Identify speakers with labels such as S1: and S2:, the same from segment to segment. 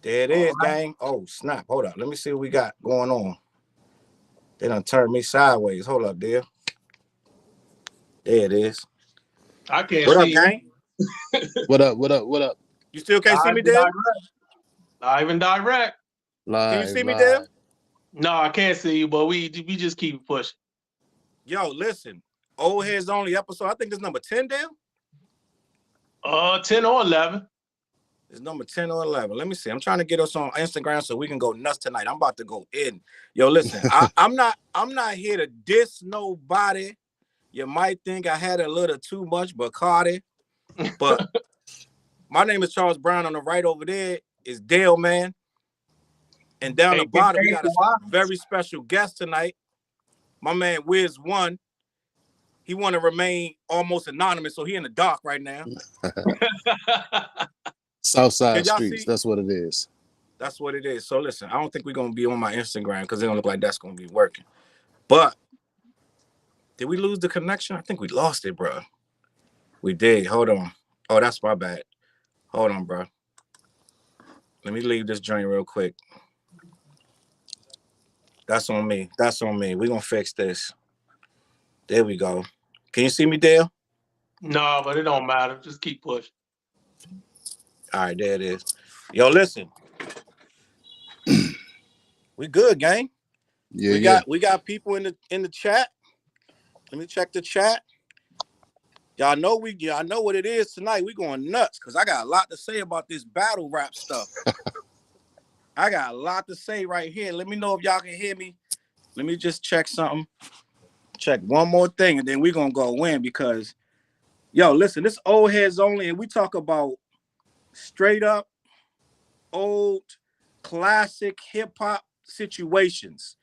S1: There it is, gang. Oh, snap. Hold up. Let me see what we got going on. They done turned me sideways. Hold up, there. There it is.
S2: I can't
S1: What up,
S2: see you.
S1: gang?
S3: What up? What up? What up?
S1: You still can't see
S2: Not
S1: me,
S2: even
S1: Dale?
S2: direct. Not even direct.
S1: Can you
S3: Live,
S1: see me, Dale?
S3: live.
S2: No, I can't see you, but we just keep pushing.
S1: Yo, listen. Old Heads Only episode. I think it's number 10, Dale.
S2: 10 or 11.
S1: It's number 10 or 11. Let me see. I'm trying to get us on Instagram so we can go nuts tonight. I'm about to go in. Yo, listen. I'm not here to diss nobody. You might think I had a little too much Bacardi, but my name is Challz Brown. On the right over there is Dale, man. And down the bottom, we got a very special guest tonight. My man Wiz-One. He want to remain almost anonymous, so he in the dark right now.
S3: Southside Streets, that's what it is.
S1: That's what it is. So listen, I don't think we're going to be on my Instagram because it don't look like that's going to be working. But did we lose the connection? I think we lost it, bro. We did. Hold on. Oh, that's my bad. Hold on, bro. Let me leave this joint real quick. That's on me. That's on me. We're going to fix this. There we go. Can you see me, Dale?
S2: No, but it don't matter. Just keep pushing.
S1: All right, there it is. Yo, listen. We good, gang.
S3: Yeah,
S1: we got people in the chat. Let me check the chat. Y'all know what it is tonight. We going nuts because I got a lot to say about this battle rap stuff. I got a lot to say right here. Let me know if y'all can hear me. Let me just check something. Check one more thing, and then we're gonna go in because, yo, listen, this Old Heads Only, and we talk about straight up old classic hip hop situations.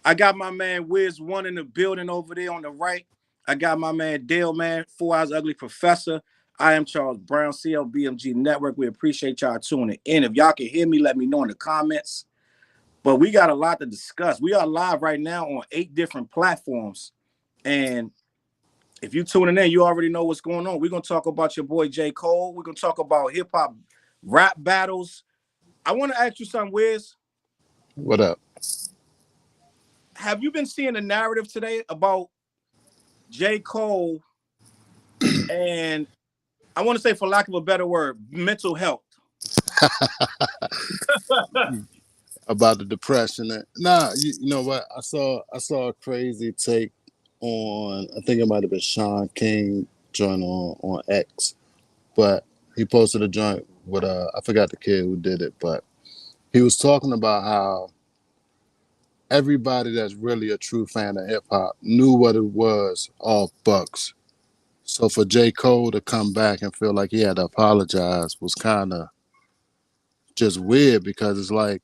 S1: I got my man Wiz-One in the building over there on the right. I got my man Dale, man, 4 Hours Ugly Professor. I am Challz Brown, CLBMG Network. We appreciate y'all tuning in. If y'all can hear me, let me know in the comments. But we got a lot to discuss. We are live right now on 8 different platforms. And if you're tuning in, you already know what's going on. We're going to talk about your boy J. Cole. We're going to talk about hip-hop rap battles. I want to ask you something, Wiz.
S3: What up?
S1: Have you been seeing the narrative today about J. Cole and, I want to say, for lack of a better word, mental health?
S3: About the depression. Nah, you know what? I saw a crazy take on, I think it might have been Sean King joint on X, but he posted a joint with I forgot the kid who did it, but he was talking about how everybody that's really a true fan of hip hop knew what it was off Bucks. So for J. Cole to come back and feel like he had to apologize was kind of just weird because it's like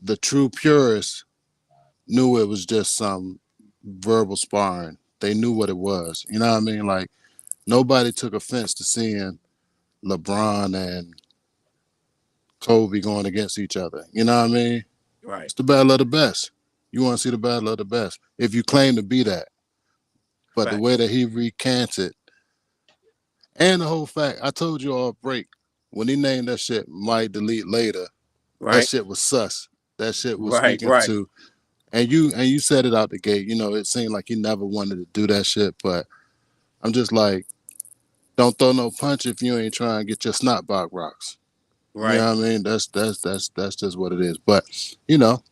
S3: the true purists knew it was just some verbal sparring. They knew what it was. You know what I mean? Like nobody took offense to seeing LeBron and Kobe going against each other. You know what I mean?
S1: Right.
S3: It's the battle of the best. You want to see the battle of the best if you claim to be that. But
S1: Facts.
S3: the way that he recants it, and the whole fact, I told you off break, when he named that shit Might Delete Later,
S1: Right.
S3: that shit was sus. That shit was
S1: Right,
S3: speaking
S1: right.
S3: to, and you said it out the gate. You know, it seemed like he never wanted to do that shit, but I'm just like, don't throw no punch if you ain't trying to get your snot box rocks.
S1: Right.
S3: You know what I mean? That's just what it is. But you know,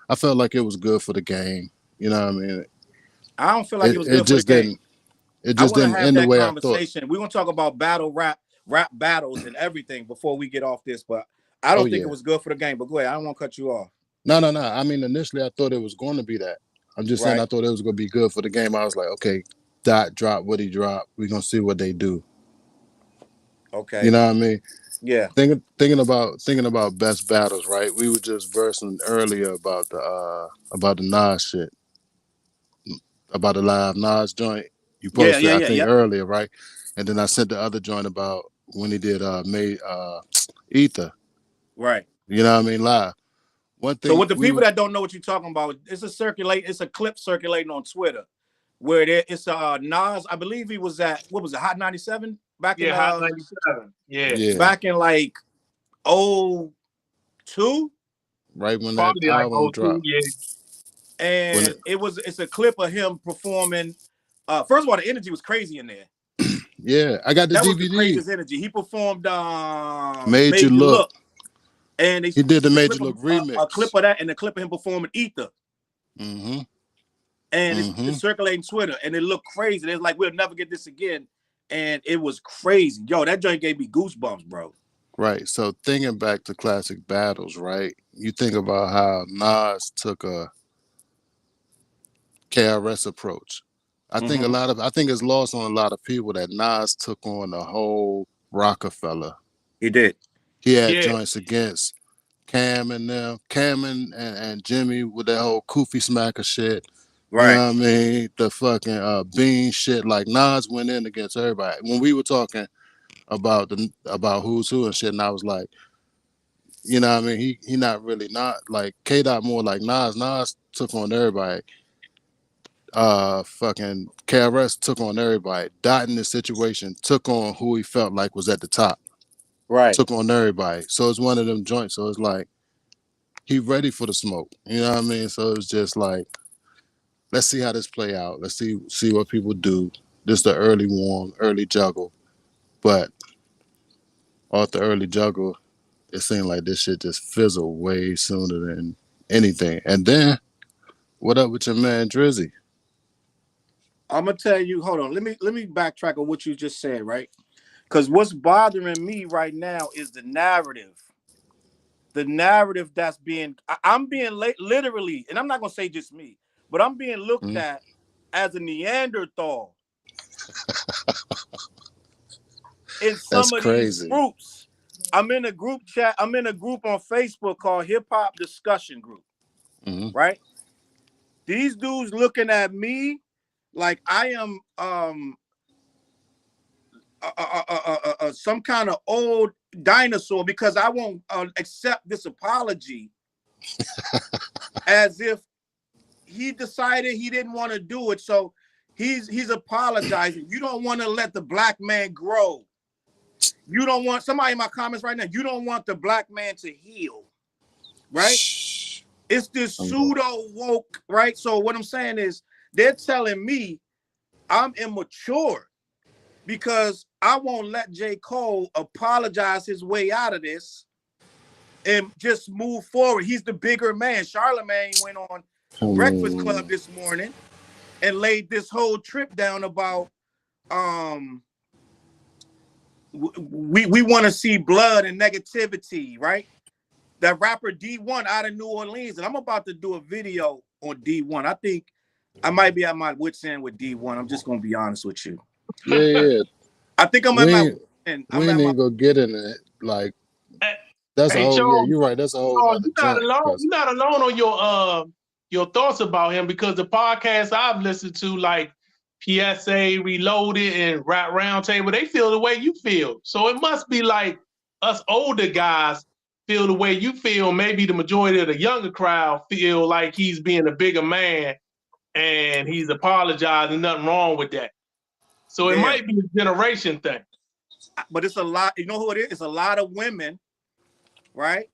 S3: I felt like it was good for the game. You know what I mean?
S1: I don't feel like it was good for the
S3: just
S1: game.
S3: didn't. It
S1: I
S3: just
S1: want to
S3: didn't
S1: have
S3: end the
S1: that
S3: way I thought.
S1: conversation. We're gonna talk about rap battles and everything before we get off this, but I don't think it was good for the game. But go ahead, I don't want to cut you off.
S3: No. I mean, initially I thought it was going to be that. I'm just saying I thought it was going to be good for the game. I was like, okay, Dot drop what he dropped. We're gonna see what they do.
S1: Okay.
S3: You know what I mean?
S1: Yeah.
S3: Thinking about best battles, right? We were just versing earlier about the Nas shit, about the live Nas joint. You posted, I think, earlier, right? And then I sent the other joint about when he did Ether.
S1: Right.
S3: You know what I mean? Live. One thing.
S1: So with the people that don't know what you're talking about, it's a clip circulating on Twitter where it's Nas. I believe he was at, what was it, Hot 97 back in
S2: Hot 97. Yeah.
S1: Back in like 02,
S3: Right when that
S2: Probably like
S3: album
S2: 02,
S3: dropped.
S2: yeah.
S1: and it's a clip of him performing. First of all, the energy was crazy in there.
S3: Yeah, I got the
S1: That was the
S3: DVD.
S1: craziest energy. He performed
S3: Made You Look.
S1: And
S3: He did the Made You Look remix.
S1: A clip of that and the clip of him performing Ether.
S3: Mm-hmm.
S1: And it's circulating Twitter, and it looked crazy. It's like, we'll never get this again. And it was crazy. Yo, that joint gave me goosebumps, bro.
S3: Right. So thinking back to classic battles, right? You think about how Nas took a KRS approach. I think it's lost on a lot of people that Nas took on the whole Rockefeller.
S1: He did.
S3: He had joints against Cam and them, and Jimmy with that whole Koofy Smacker shit.
S1: Right.
S3: You know what I mean? The fucking Bean shit. Like Nas went in against everybody. When we were talking about who's who and shit, and I was like, you know what I mean? He not really not like K-Dot more like Nas. Nas took on everybody. Fucking KRS took on everybody. Dot in this situation took on who he felt like was at the top.
S1: Right.
S3: Took on everybody. So it's one of them joints. So it's like he ready for the smoke. You know what I mean? So it's just like, let's see how this play out. Let's see what people do. This the early warm, early juggle. But off the early juggle, it seemed like this shit just fizzled way sooner than anything. And then, what up with your man Drizzy?
S1: I'm gonna tell you. Hold on. Let me backtrack on what you just said, right? Because what's bothering me right now is the narrative. The narrative that's I'm being literally, and I'm not gonna say just me, but I'm being looked at as a Neanderthal in some of these groups. I'm in a group chat. I'm in a group on Facebook called Hip Hop Discussion Group. Right? These dudes looking at me like I am some kind of old dinosaur because I won't accept this apology as if he decided he didn't want to do it. So he's apologizing. You don't want to let the black man grow. You don't want somebody in my comments right now. You don't want the black man to heal, right? It's this pseudo woke, right? So what I'm saying is they're telling me I'm immature because I won't let J. Cole apologize his way out of this and just move forward. He's the bigger man. Charlemagne went on Breakfast Club this morning and laid this whole trip down about we want to see blood and negativity, right? That rapper D1 out of New Orleans, and I'm about to do a video on D1. I think I might be at my wit's end with D1. I'm just gonna be honest with you.
S3: Yeah.
S1: I think I'm at my wit's
S3: end. We ain't even gonna get in it. Like that's a whole
S2: Charles,
S3: you're right. That's a whole
S2: you're not alone. You're not alone on your thoughts about him because the podcasts I've listened to, like PSA Reloaded and Rap Roundtable, they feel the way you feel. So it must be like us older guys feel the way you feel. Maybe the majority of the younger crowd feel like he's being a bigger man and he's apologizing. Nothing wrong with that. So it might be a generation thing.
S1: But it's a lot. You know who it is? It's a lot of women, right?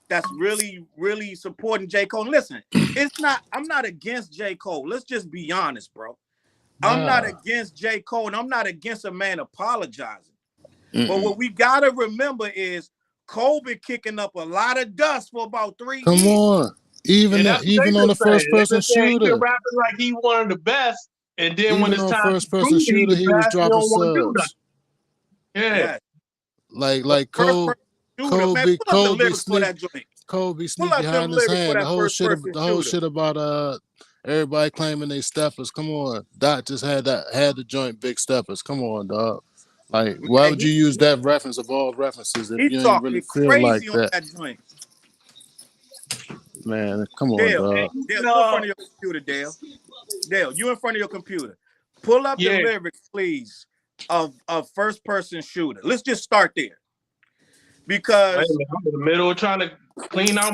S1: That's really, really supporting J. Cole. Listen, I'm not against J. Cole. Let's just be honest, bro. I'm not against J. Cole, and I'm not against a man apologizing. But what we gotta remember is Cole been kicking up a lot of dust for about 3 years.
S3: Come on. Even on the first person shooter.
S2: He rapping like he one of the best, and then
S3: even
S2: when it's
S3: on
S2: time
S3: first person shooter, he was dropping subs.
S2: Yeah.
S3: Like Cole be sneak behind his hand. The whole shit about everybody claiming they steppers. Come on. Dot just had the joint big steppers. Come on, dog. Like, why would you use that reference of all references if you ain't really feel like that joint? Man, come on,
S1: Dale,
S3: dog.
S1: Dale, you in front of your computer, Dale. Dale, you in front of your computer. Pull up the lyrics, please, of first person shooter. Let's just start there. Because
S2: I'm in the middle of trying to clean out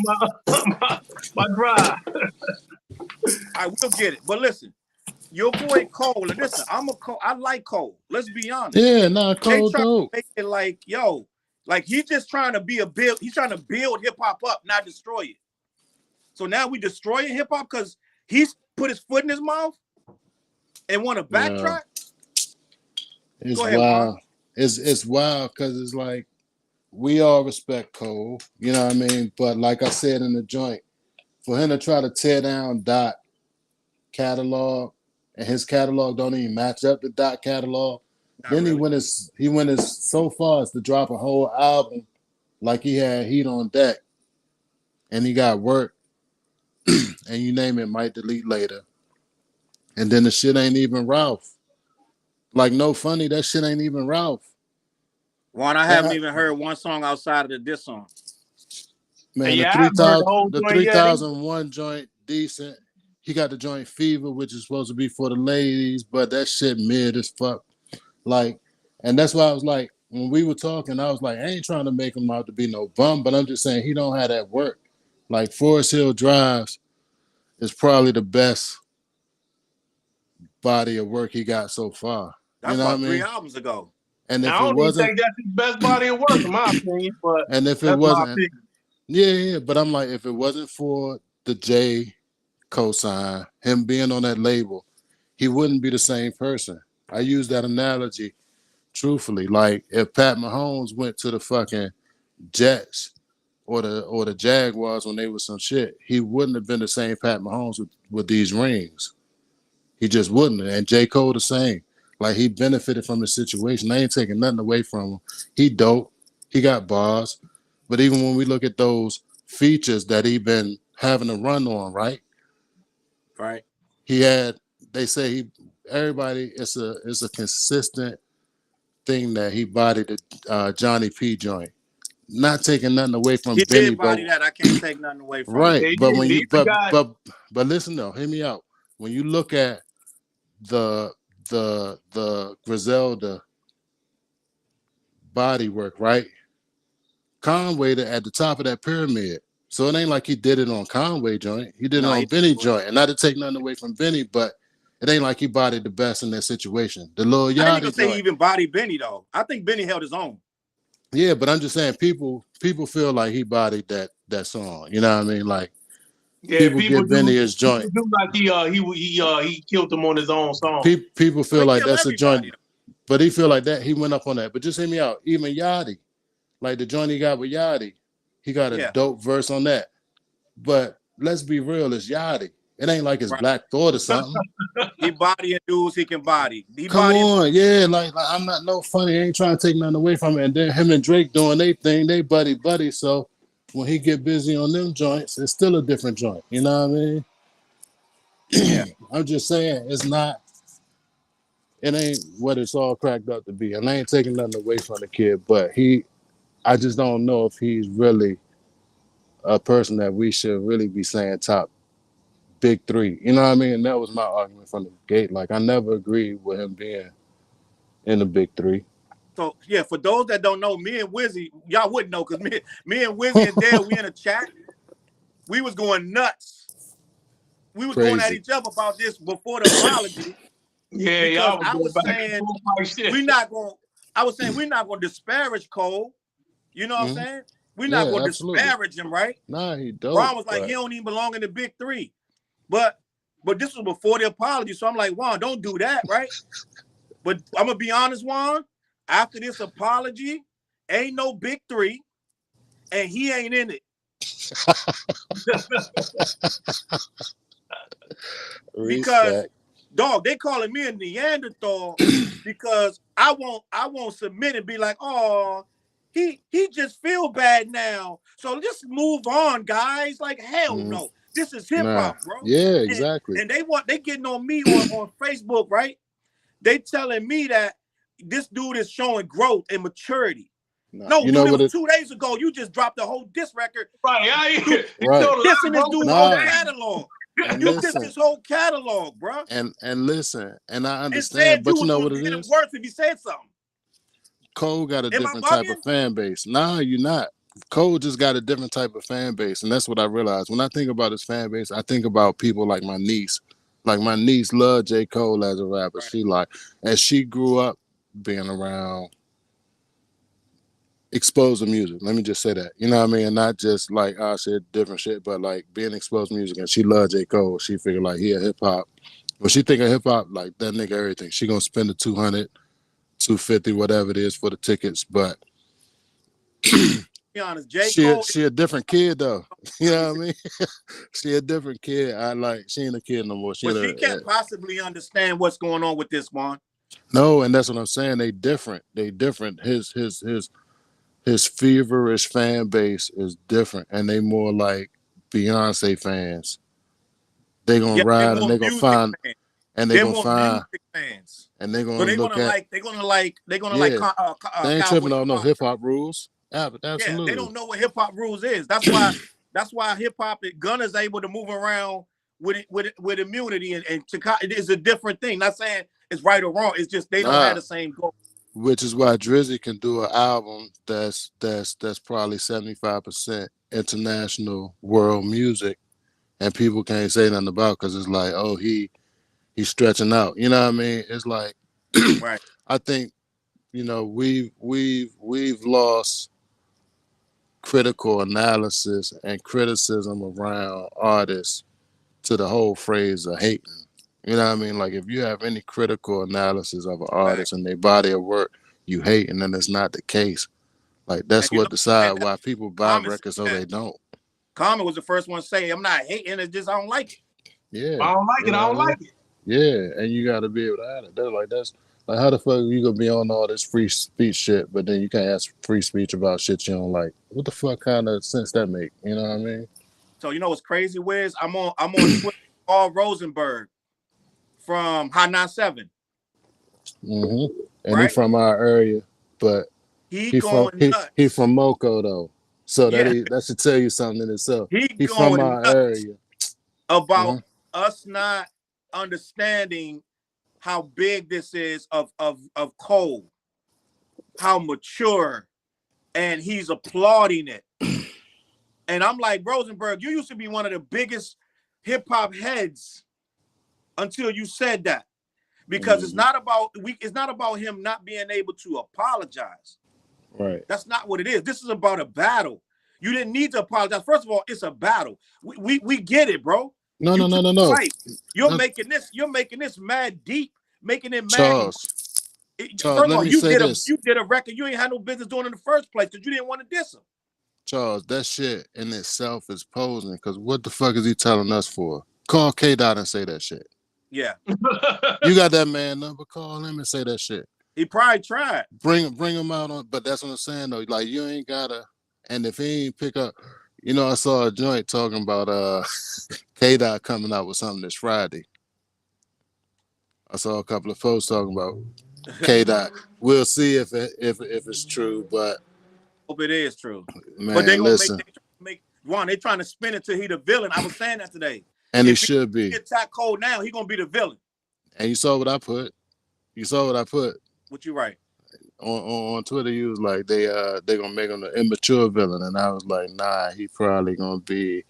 S2: my drive.
S1: I will get it. But listen, your boy Cole, and listen, I like Cole. Let's be honest.
S3: Yeah, Cole
S1: they try to make it like, yo, Like he's just trying to be a build. He's trying to build hip hop up, not destroy it. So now we destroying hip hop because he's put his foot in his mouth and want to backtrack.
S3: It's
S1: Go ahead,
S3: wild.
S1: Juan.
S3: It's wild because it's like we all respect Cole, you know what I mean? But like I said in the joint, for him to try to tear down Dot catalog and his catalog don't even match up to Dot catalog.
S1: Not
S3: Then
S1: really.
S3: he went as so far as to drop a whole album like he had Heat on Deck, and he got work, and you name it, might delete later, and then the shit ain't even Ralph. Like no funny, that shit ain't even Ralph.
S1: Juan, I haven't even heard one song outside of the diss song.
S3: Man,
S2: Yeah, I haven't heard
S3: the
S2: the whole joint yet.
S3: 3001 joint decent. He got the joint Fever, which is supposed to be for the ladies, but that shit mid as fuck. Like, and that's why I was like, when we were talking, I was like, I ain't trying to make him out to be no bum, but I'm just saying he don't have that work. Like Forest Hill Drives is probably the best body of work he got so far.
S1: That's
S3: you know
S1: about
S3: what I mean?
S1: 3 albums ago.
S3: And if
S2: I
S3: it
S2: don't even
S3: wasn't,
S2: think that's his best body of work, in my opinion. But
S3: and if it
S2: that's my
S3: wasn't,
S2: opinion.
S3: yeah, but I'm like, if it wasn't for the J cosign, him being on that label, he wouldn't be the same person. I use that analogy truthfully. Like if Pat Mahomes went to the fucking Jets or the Jaguars when they was some shit, he wouldn't have been the same Pat Mahomes with these rings. He just wouldn't. And J. Cole the same. Like he benefited from the situation. They ain't taking nothing away from him. He dope. He got bars. But even when we look at those features that he been having to run on, right?
S1: Right.
S3: He had, they say everybody, it's a consistent thing that he bodied the Johnny P joint. Not taking nothing away from
S1: He
S3: Benny,
S1: did
S3: but
S1: body that. I can't take nothing away from
S3: right.
S1: it.
S2: Yeah,
S3: But when
S2: he
S3: you
S2: forgot.
S3: but listen though, hear me out. When you look at the Griselda body work, right? Conway at the top of that pyramid. So it ain't like he did it on Conway joint. He did it
S1: No,
S3: on
S1: he
S3: Benny
S1: didn't.
S3: joint. And not to take nothing away from Benny, but it ain't like he bodied the best in that situation. The Lil
S1: I ain't gonna
S3: Yachty
S1: say he
S3: joint.
S1: even body Benny though. I think Benny held his own.
S3: Yeah, but I'm just saying people feel like he bodied that song. You know what I mean? Like
S2: Yeah,
S3: people give Benny his joint.
S2: do like he killed him on his own song.
S3: People feel
S1: They
S3: like
S1: kill
S3: that's a joint,
S1: everybody.
S3: but he feel like that he went up on that. But just hear me out. Even Yachty, like the joint he got with Yachty, he got a
S1: Yeah.
S3: dope verse on that. But let's be real, it's Yachty. It ain't like it's
S1: Right.
S3: Black Thought or something.
S1: He bodying dudes he can body. He
S3: Come
S1: bodying
S3: on, yeah, like I'm not no funny. I ain't trying to take nothing away from it. And then him and Drake doing their thing, they buddy. So when he get busy on them joints, it's still a different joint. You know what I mean?
S1: Yeah.
S3: I'm just saying it's not. It ain't what it's all cracked up to be. And I ain't taking nothing away from the kid, but I just don't know if he's really a person that we should really be saying top big three. You know what I mean? And that was my argument from the gate. Like I never agreed with him being in the big three.
S1: So yeah, for those that don't know, me and Wizzy, y'all wouldn't know because me and Wizzy and Dale, we in a chat. We was going nuts. We was going at each other about this before the apology.
S2: Yeah,
S1: because
S2: I was saying
S1: I was saying we're not gonna disparage Cole. You know what I'm saying? We're not gonna disparage him, right?
S3: Nah, he dope.
S1: Ron was like, he don't even belong in the big three. But this was before the apology. So I'm like, Juan, don't do that, right? But I'm gonna be honest, Juan, after this apology, ain't no big three, and he ain't in it. Because dog, they calling me a Neanderthal because I won't submit and be like, oh, he just feel bad now. So just move on, guys. Like, hell no. This is hip hop, bro.
S3: Yeah, exactly.
S1: And they getting on me on Facebook, right? They telling me that this dude is showing growth and maturity. No,
S3: you
S1: dude, it was 2 days ago. You just dropped the whole diss record.
S2: Right.
S1: Dissing this dude's whole catalog.
S3: And
S1: you dissed his whole catalog, bro.
S3: And listen, and I understand, but you know what it is?
S1: Worse if he said something.
S3: Cole got a different type of fan base. Nah, you're not. Cole just got a different type of fan base, and that's what I realized. When I think about his fan base, I think about people like my niece. Like my niece loved J. Cole as a rapper. Right. She as she grew up being around exposed to music. Let me just say that. You know what I mean? And not just like shit, different shit, but like being exposed to music. And she loved J. Cole. She figured like he a hip hop. When she think of hip hop, like that nigga everything. She gonna spend the 200, 250, whatever it is for the tickets. But
S1: Be honest, J. Cole.
S3: she a different kid though. You know what I mean? She a different kid. She ain't a kid no more.
S1: But she can't possibly understand what's going on with this one.
S3: No, and that's what I'm saying. They different. They different. His feverish fan base is different, and they more like Beyonce fans. They gonna ride and they gonna find
S1: fans.
S3: and they gonna find
S1: music fans.
S3: And they're gonna
S1: so they're
S3: look
S1: gonna
S3: at.
S1: Like they're gonna like. They're gonna like.
S3: They ain't tripping on no hip hop rules. Absolutely.
S1: Yeah, they don't know what hip hop rules is. That's why. That's why hip hop Gunna's able to move around with immunity and it is a different thing. Not saying it's right or wrong. It's just they don't have the same goal.
S3: Which is why Drizzy can do an album that's probably 75% international world music, and people can't say nothing about because it's like, oh, he's stretching out. You know what I mean? It's like,
S1: right.
S3: I think, we've lost critical analysis and criticism around artists to the whole phrase of hating. You know what I mean? Like if you have any critical analysis of an artist and their body of work, you hate, and then it's not the case. Like that's what decide why people buy records or they don't.
S1: Common was the first one to say, I'm not hating, it's just I don't like it.
S3: Yeah.
S2: I don't like it, I don't like it.
S3: Yeah, and you gotta be able to add it. That's like how the fuck you gonna be on all this free speech shit, but then you can't ask free speech about shit you don't like. What the fuck kind of sense that make? You know what I mean?
S1: So you know what's crazy, Wiz? I'm on Twitter, Paul Rosenberg from Hot 97.
S3: Mm-hmm. And he from our area, but he from Moco though. So that should tell you something in itself. He from our area.
S1: About us not understanding how big this is of Cole, how mature, and he's applauding it. And I'm like, Rosenberg, you used to be one of the biggest hip hop heads until you said that. Because it's not about him not being able to apologize.
S3: Right.
S1: That's not what it is. This is about a battle. You didn't need to apologize. First of all, it's a battle. We get it, bro.
S3: No.
S1: You're making this mad deep, making it mad.
S3: Charles,
S1: First of all, you did a record you ain't had no business doing in the first place because you didn't want to diss him.
S3: Charles, that shit in itself is posing because what the fuck is he telling us for? Call K-Dot and say that shit.
S1: Yeah.
S3: You got that man number, call him and say that shit.
S1: He probably tried.
S3: Bring him out on, but that's what I'm saying though. Like you ain't gotta, and if he ain't pick up, I saw a joint talking about K-Dot coming out with something this Friday. I saw a couple of folks talking about K-Dot. We'll see if it's true, but
S1: hope it is true.
S3: Man,
S1: but they gonna
S3: listen.
S1: make Ron, they trying to spin it till he the villain. I was saying that today.
S3: And if he should be.
S1: Attack Cole now, he gonna be the villain.
S3: And you saw what I put.
S1: What you write?
S3: On Twitter, you was like they gonna make him the immature villain, and I was like, nah, he probably gonna be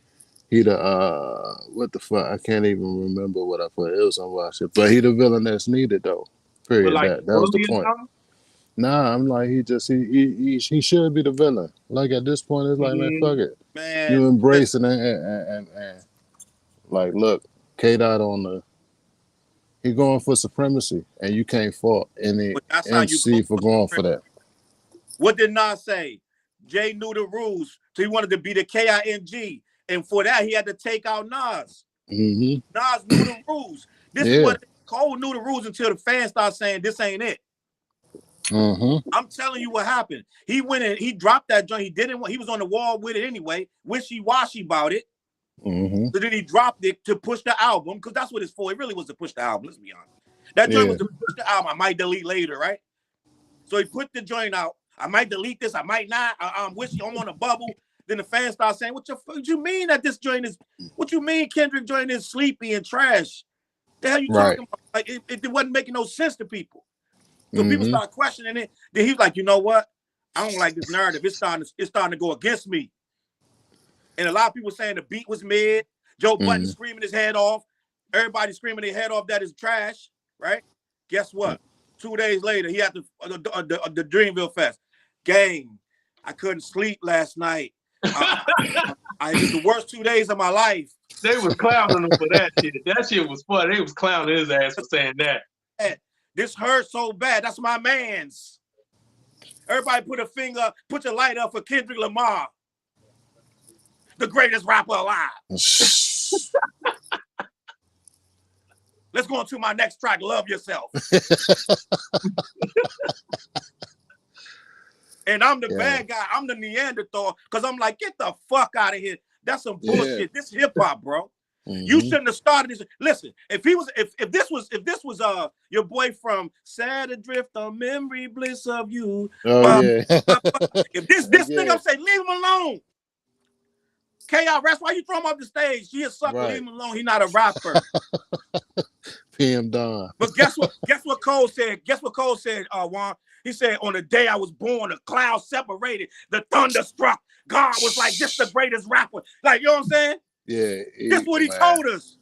S3: what the fuck? I can't even remember what I put. It was on watch it, but he the villain that's needed though. Period. That was the point. Nah, I'm like he should be the villain. Like at this point, it's like man, fuck it.
S1: Man,
S3: you embrace it and like look, K-Dot he going for supremacy, and you can't fault any MC for going for that.
S1: What did Nas say? Jay knew the rules, so he wanted to be the KING, and for that he had to take out Nas.
S3: Mm-hmm.
S1: Nas knew the rules. This is what Cole knew the rules until the fans start saying this ain't it.
S3: Mm-hmm.
S1: I'm telling you what happened. He went in, he dropped that joint. He was on the wall with it anyway, wishy-washy about it.
S3: Mm-hmm.
S1: So then he dropped it to push the album because that's what it's for. It really was to push the album. Let's be honest. That joint was to push the album. I might delete later, right? So he put the joint out. I might delete this. I might not. I'm wishing I'm on a bubble. Then the fans start saying, "What you mean that this joint is? What you mean Kendrick joint is sleepy and trash? The hell you talking about? Like it wasn't making no sense to people. So people start questioning it. Then he's like, you know what? I don't like this narrative. It's starting to go against me. And a lot of people saying the beat was mid. Joe Budden screaming his head off. Everybody screaming their head off that is trash, right? Guess what? 2 days later, he had the Dreamville Fest. Gang, I couldn't sleep last night. I did the worst 2 days of my life.
S2: They was clowning him for that shit. That shit was funny. They was clowning his ass for saying that.
S1: This hurts so bad. That's my man's. Everybody put your light up for Kendrick Lamar, the greatest rapper alive. Let's go on to my next track, Love Yourself. And I'm the bad guy. I'm the Neanderthal because I'm like, get the fuck out of here. That's some bullshit. Yeah. This hip hop, bro. Mm-hmm. You shouldn't have started this. Listen, if this was your boy from Sad Adrift, the memory bliss of you.
S3: Oh yeah.
S1: If this nigga, I'm saying, leave him alone. KRS, why you throw him off the stage? He a sucker. Right. Leave him alone. He not a rapper.
S3: PM Don.
S1: But guess what Cole said? Guess what Cole said, Juan? He said, on the day I was born, the clouds separated, the thunder struck. God was like, this the greatest rapper. Like, you know what I'm saying?
S3: Yeah.
S1: That's what he told us.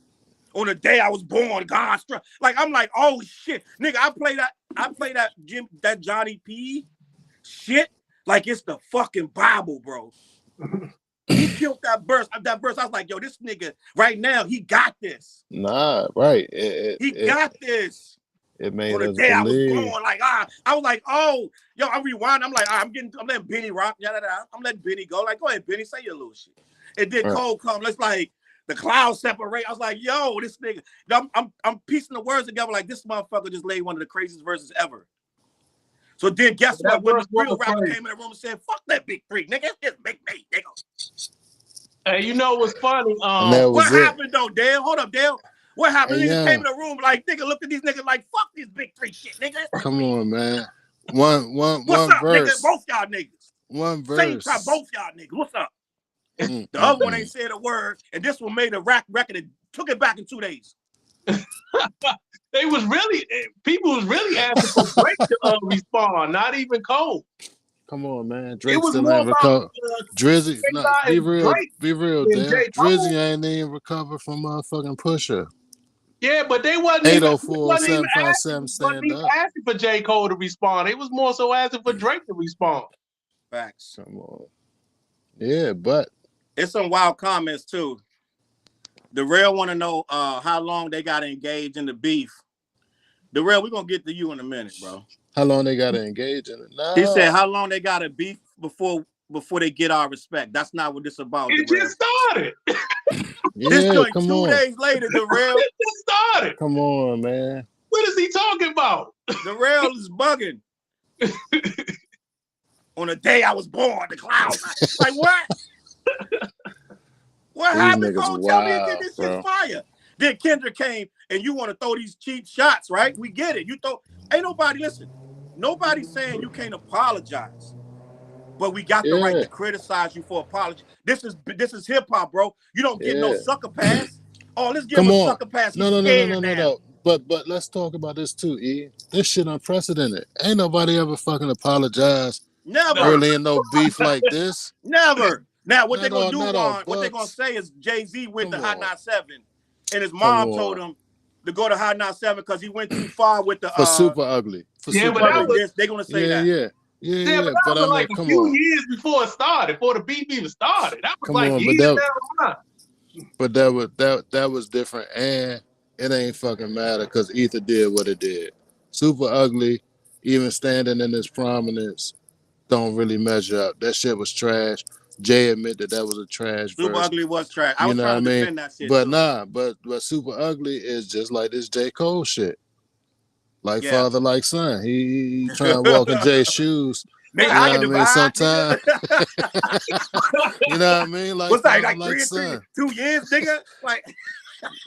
S1: On the day I was born, God struck. Like, I'm like, oh shit. Nigga, I play that Johnny P shit like it's the fucking Bible, bro. He killed that verse. I was like, yo, this nigga right now, he got this.
S3: Nah, right.
S1: He got this.
S3: It made
S1: on the
S3: us
S1: day
S3: believe.
S1: I was born, like I was like, oh, yo, I'm rewind. I'm like, I'm letting Benny rock. I'm letting Benny go. Like, go ahead, Benny, say your little shit. And then Cole come. Let's like the clouds separate. I was like, yo, this nigga. I'm piecing the words together. Like this motherfucker just laid one of the craziest verses ever. So then guess what? When the real rapper came in the room and said, "Fuck that big three, nigga. It's just Big Me, nigga."
S2: Hey, you know what's funny?
S1: What happened though, Dale? Hold up, Dale. What happened? Niggas came in the room like, nigga, looked at these niggas like, fuck this big three shit, nigga.
S3: Come on, man. One
S1: What's up,
S3: verse.
S1: Nigga? Both y'all niggas.
S3: One verse.
S1: Same time, both y'all niggas. What's up? The other one ain't said a word, and this one made a record and took it back in 2 days.
S2: They was really, people was really asking for Drake to respond, not even Cole.
S3: Come on, man. Drake still ain't recovered. Drizzy, be real, damn. Drizzy ain't even recovered from motherfucking Pusha.
S2: Yeah, but they wasn't
S3: 804-757 stand up.
S2: Asking for J. Cole to respond. They was more so asking for Drake to respond.
S1: Facts.
S3: Come on. Yeah, but
S1: it's some wild comments too. The Real want to know how long they got to engage in the beef. The Real, we're gonna get to you in a minute, bro.
S3: How long they gotta engage in it? Nah.
S1: He said how long they gotta beef before they get our respect. That's not what this about.
S2: It just started.
S3: Yeah,
S1: this joint
S3: come
S1: 2
S3: on.
S1: days later, the Real.
S2: It just started.
S3: Come on, man.
S2: What is he talking about?
S1: The Real is bugging. On the day I was born, the clouds. Like what? What happened? Cole, tell me again, this shit's fire. Then Kendrick came and you want to throw these cheap shots, right? We get it. You throw. Ain't nobody listen. Nobody's saying you can't apologize, but we got the right to criticize you for apology. This is hip hop, bro. You don't get no sucker pass. Oh, let's give him a sucker pass.
S3: No. But let's talk about this too, E. This shit unprecedented. Ain't nobody ever fucking apologized.
S1: Never.
S3: Early in no beef like this.
S1: Never. Now what they gonna do? What they gonna say is Jay-Z went to Hot 97, and his mom told him to go to Hot 97 because he went too far with the
S3: for Super Ugly.
S1: They're gonna say that.
S3: Yeah,
S2: but that was like a few years before it started, before the beef even started. That was years down the line.
S3: But that was different, and it ain't fucking matter because Ether did what it did. Super Ugly, even standing in its prominence, don't really measure up. That shit was trash. Jay admitted that was a trash
S1: Super
S3: verse.
S1: Ugly was trash. I was trying to defend that shit.
S3: But but Super Ugly is just like this J. Cole shit. Like father, like son. He trying to walk in Jay's shoes.
S1: Nigga, I mean?
S3: Sometimes. You know what I mean? Like,
S1: what's that? Like
S3: son.
S1: 2 years, nigga? Like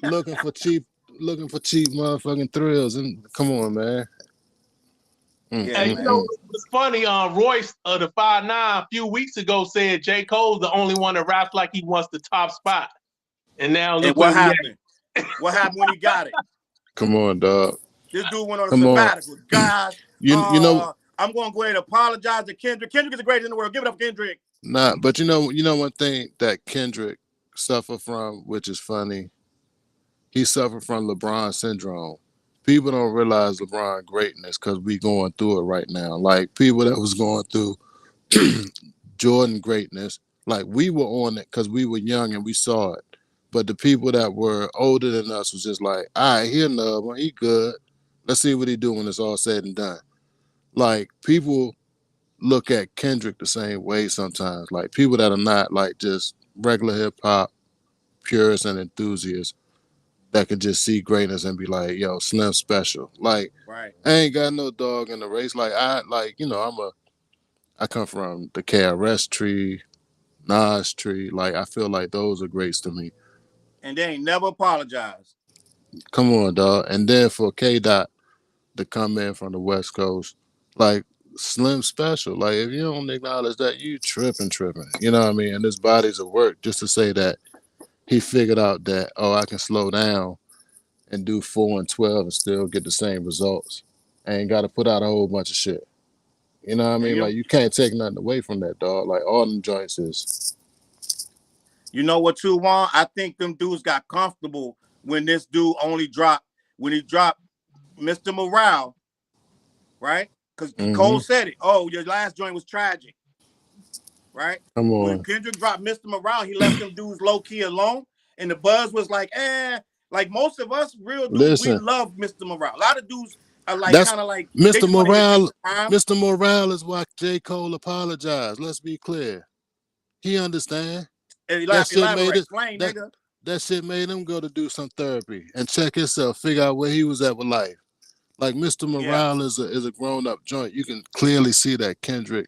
S3: looking for cheap motherfucking thrills. And come on, man.
S2: And you know it's funny, Royce of the 5'9" a few weeks ago said J. Cole's the only one that raps like he wants the top spot. And now look
S1: what happened. What happened when he got it?
S3: Come on, dog.
S1: This dude went on a sabbatical. God,
S3: you know,
S1: I'm gonna go ahead and apologize to Kendrick. Kendrick is the greatest in the world. Give it up, Kendrick.
S3: Nah, but you know one thing that Kendrick suffered from, which is funny. He suffered from LeBron syndrome. People don't realize LeBron greatness because we going through it right now. Like people that was going through Jordan greatness. Like we were on it because we were young and we saw it. But the people that were older than us was just like, all right, he another one, he good. Let's see what he do when it's all said and done. Like people look at Kendrick the same way sometimes. Like people that are not like just regular hip hop purists and enthusiasts that could just see greatness and be like, yo, Slim special. Like
S1: Right.
S3: I ain't got no dog in the race. Like I come from the KRS tree, Nas tree. Like I feel like those are greats to me.
S1: And they ain't never apologized.
S3: Come on, dog. And then for K Dot to come in from the West Coast, like Slim special. Like if you don't acknowledge that, you tripping. You know what I mean? And this body's of work just to say that he figured out that, oh, I can slow down and do 4 and 12 and still get the same results. I ain't got to put out a whole bunch of shit. You know what I
S1: And
S3: mean? Like you can't take nothing away from that, dog. Like all them joints is.
S1: you know what, too, Juan? I think them dudes got comfortable when this dude only dropped, when he dropped Mr. Morale, right? Because Cole said it. Oh, your last joint was tragic, right?
S3: Come
S1: When
S3: on.
S1: Kendrick dropped Mr. Morale, he left them dudes low key alone, and the buzz was like, like most of us real dudes, we
S3: Listen,
S1: love Mr. Morale. A lot of dudes are like
S3: that's
S1: kind of like they
S3: Mr.
S1: just want to hear
S3: Morale.
S1: time.
S3: Mr. Morale is why J. Cole apologized. Let's be clear. He understand. That shit made it.
S1: Explain,
S3: That
S1: nigga.
S3: that shit made him go to do some therapy and check himself, figure out where he was at with life. Like Mr.
S1: Yeah,
S3: Morale is a grown up joint. You can clearly see that Kendrick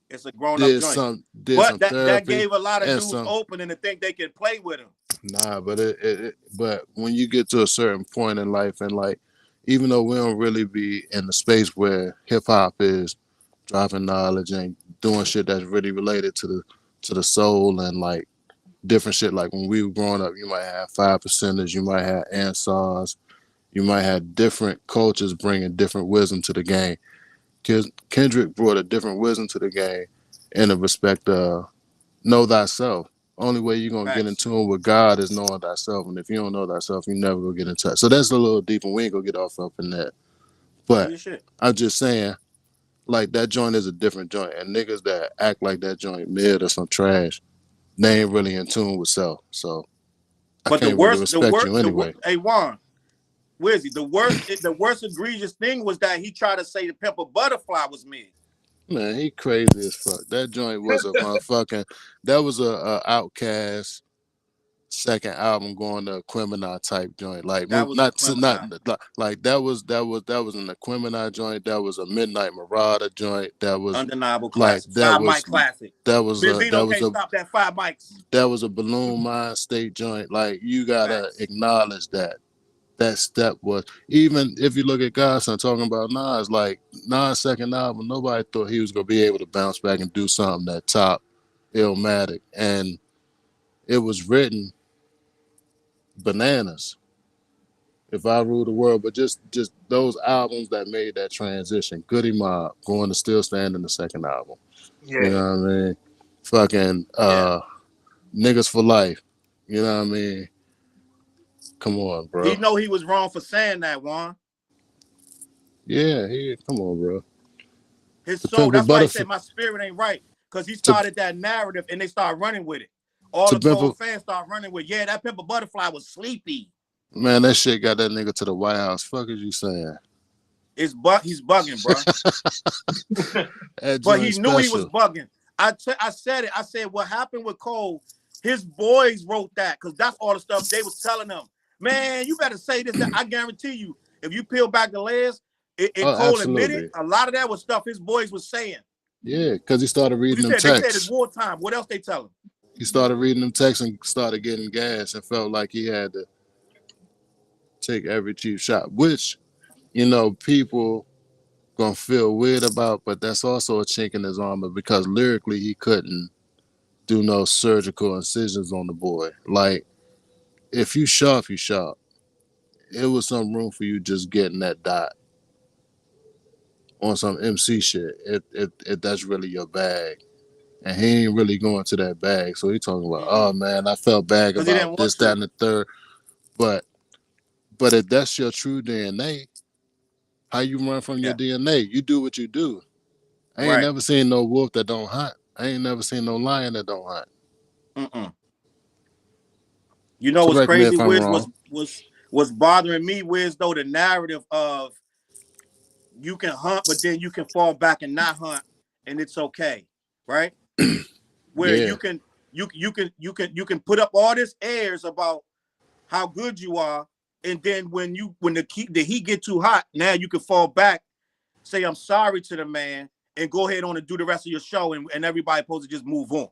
S1: it's a grown up
S3: did
S1: joint.
S3: some
S1: But that
S3: therapy
S1: gave a lot of
S3: and
S1: dudes
S3: some.
S1: opening to think they can play with him.
S3: Nah, but but when you get to a certain point in life and like, even though we don't really be in the space where hip hop is dropping knowledge and doing shit that's really related to the soul and like different shit. Like when we were growing up, you might have 5%ers, you might have Ansars, you might have different cultures bringing different wisdom to the game. Kendrick brought a different wisdom to the game in the respect of know thyself. Only way you're gonna get in
S1: Facts.
S3: tune with God is knowing thyself. And if you don't know thyself, you never gonna get in touch. So that's a little deep and we ain't gonna get off up in that.
S1: Do
S3: But
S1: your shit.
S3: I'm just saying, like that joint is a different joint. And niggas that act like that joint mid or some trash, they ain't really in tune with self. So I
S1: But the
S3: can't really
S1: worst,
S3: respect you anyway.
S1: hey Juan, Wizzy, the worst egregious thing was that he tried to say the Pimp a Butterfly was me.
S3: Man, he crazy as fuck. That joint was a motherfucking. That was a Outcast second album going to Aquemini type joint. Like
S1: That was
S3: not
S1: Aquemini.
S3: like that was an Aquemini joint. That was a Midnight Marauder joint. That was
S1: Undeniable
S3: like
S1: classic. 5 mic classic.
S3: that was a
S1: Benzino can't stop that 5 mics.
S3: that was a Balloon Mind State joint. Like you gotta
S1: Facts.
S3: acknowledge that. That step was, even if you look at Godson talking about Nas, like Nas' second album, nobody thought he was gonna be able to bounce back and do something that top Illmatic. And it was written bananas. If I Rule the World, but just those albums that made that transition. Goody Mob going to Still Standing, the second album.
S2: Yeah.
S3: You know what I mean? Fucking Niggas for Life. You know what I mean? Come on, bro.
S1: He know he was wrong for saying that, Juan.
S3: Yeah, come on, bro.
S1: His
S3: To
S1: soul,
S3: Pimp a
S1: that's why he
S3: Butterfly.
S1: said my spirit ain't right. Because he started that narrative and they started running with it. All
S3: To
S1: the
S3: Pimp a-
S1: Cole fans start running with, yeah, that Pimp a Butterfly was sleepy.
S3: Man, that shit got that nigga to the White House. Fuck is you saying?
S1: He's bugging, bro.
S3: That
S1: But he
S3: joint
S1: knew he was
S3: special.
S1: bugging. I said it. I said what happened with Cole, his boys wrote that because that's all the stuff they was telling him. Man, you better say this. That. I guarantee you, if you peel back the layers, Cole admitted a lot of that was stuff his boys was saying.
S3: Yeah, because he started reading them
S1: They said it's
S3: texts.
S1: wartime. What else they tell him?
S3: He started reading them texts and started getting gas and felt like he had to take every cheap shot, which, people gonna feel weird about, but that's also a chink in his armor because lyrically he couldn't do no surgical incisions on the boy. Like, if you sharp, you sharp. It was some room for you just getting that dot on some MC shit. If that's really your bag. And he ain't really going to that bag. So he talking about, oh man, I felt bad about this, that, and the third. But if that's your true DNA, how you run from your DNA? You do what you do. I ain't never seen no wolf that don't hunt. I ain't never seen no lion that don't hunt.
S1: Mm-mm. You know what's
S3: Correct me
S1: crazy,
S3: if I'm
S1: Wiz?
S3: wrong.
S1: Was bothering me, Wiz, though, the narrative of you can hunt, but then you can fall back and not hunt, and it's okay, right? Where
S3: Yeah,
S1: you can put up all this airs about how good you are, and then when the heat get too hot, now you can fall back, say I'm sorry to the man, and go ahead on and do the rest of your show, and everybody supposed to just move on.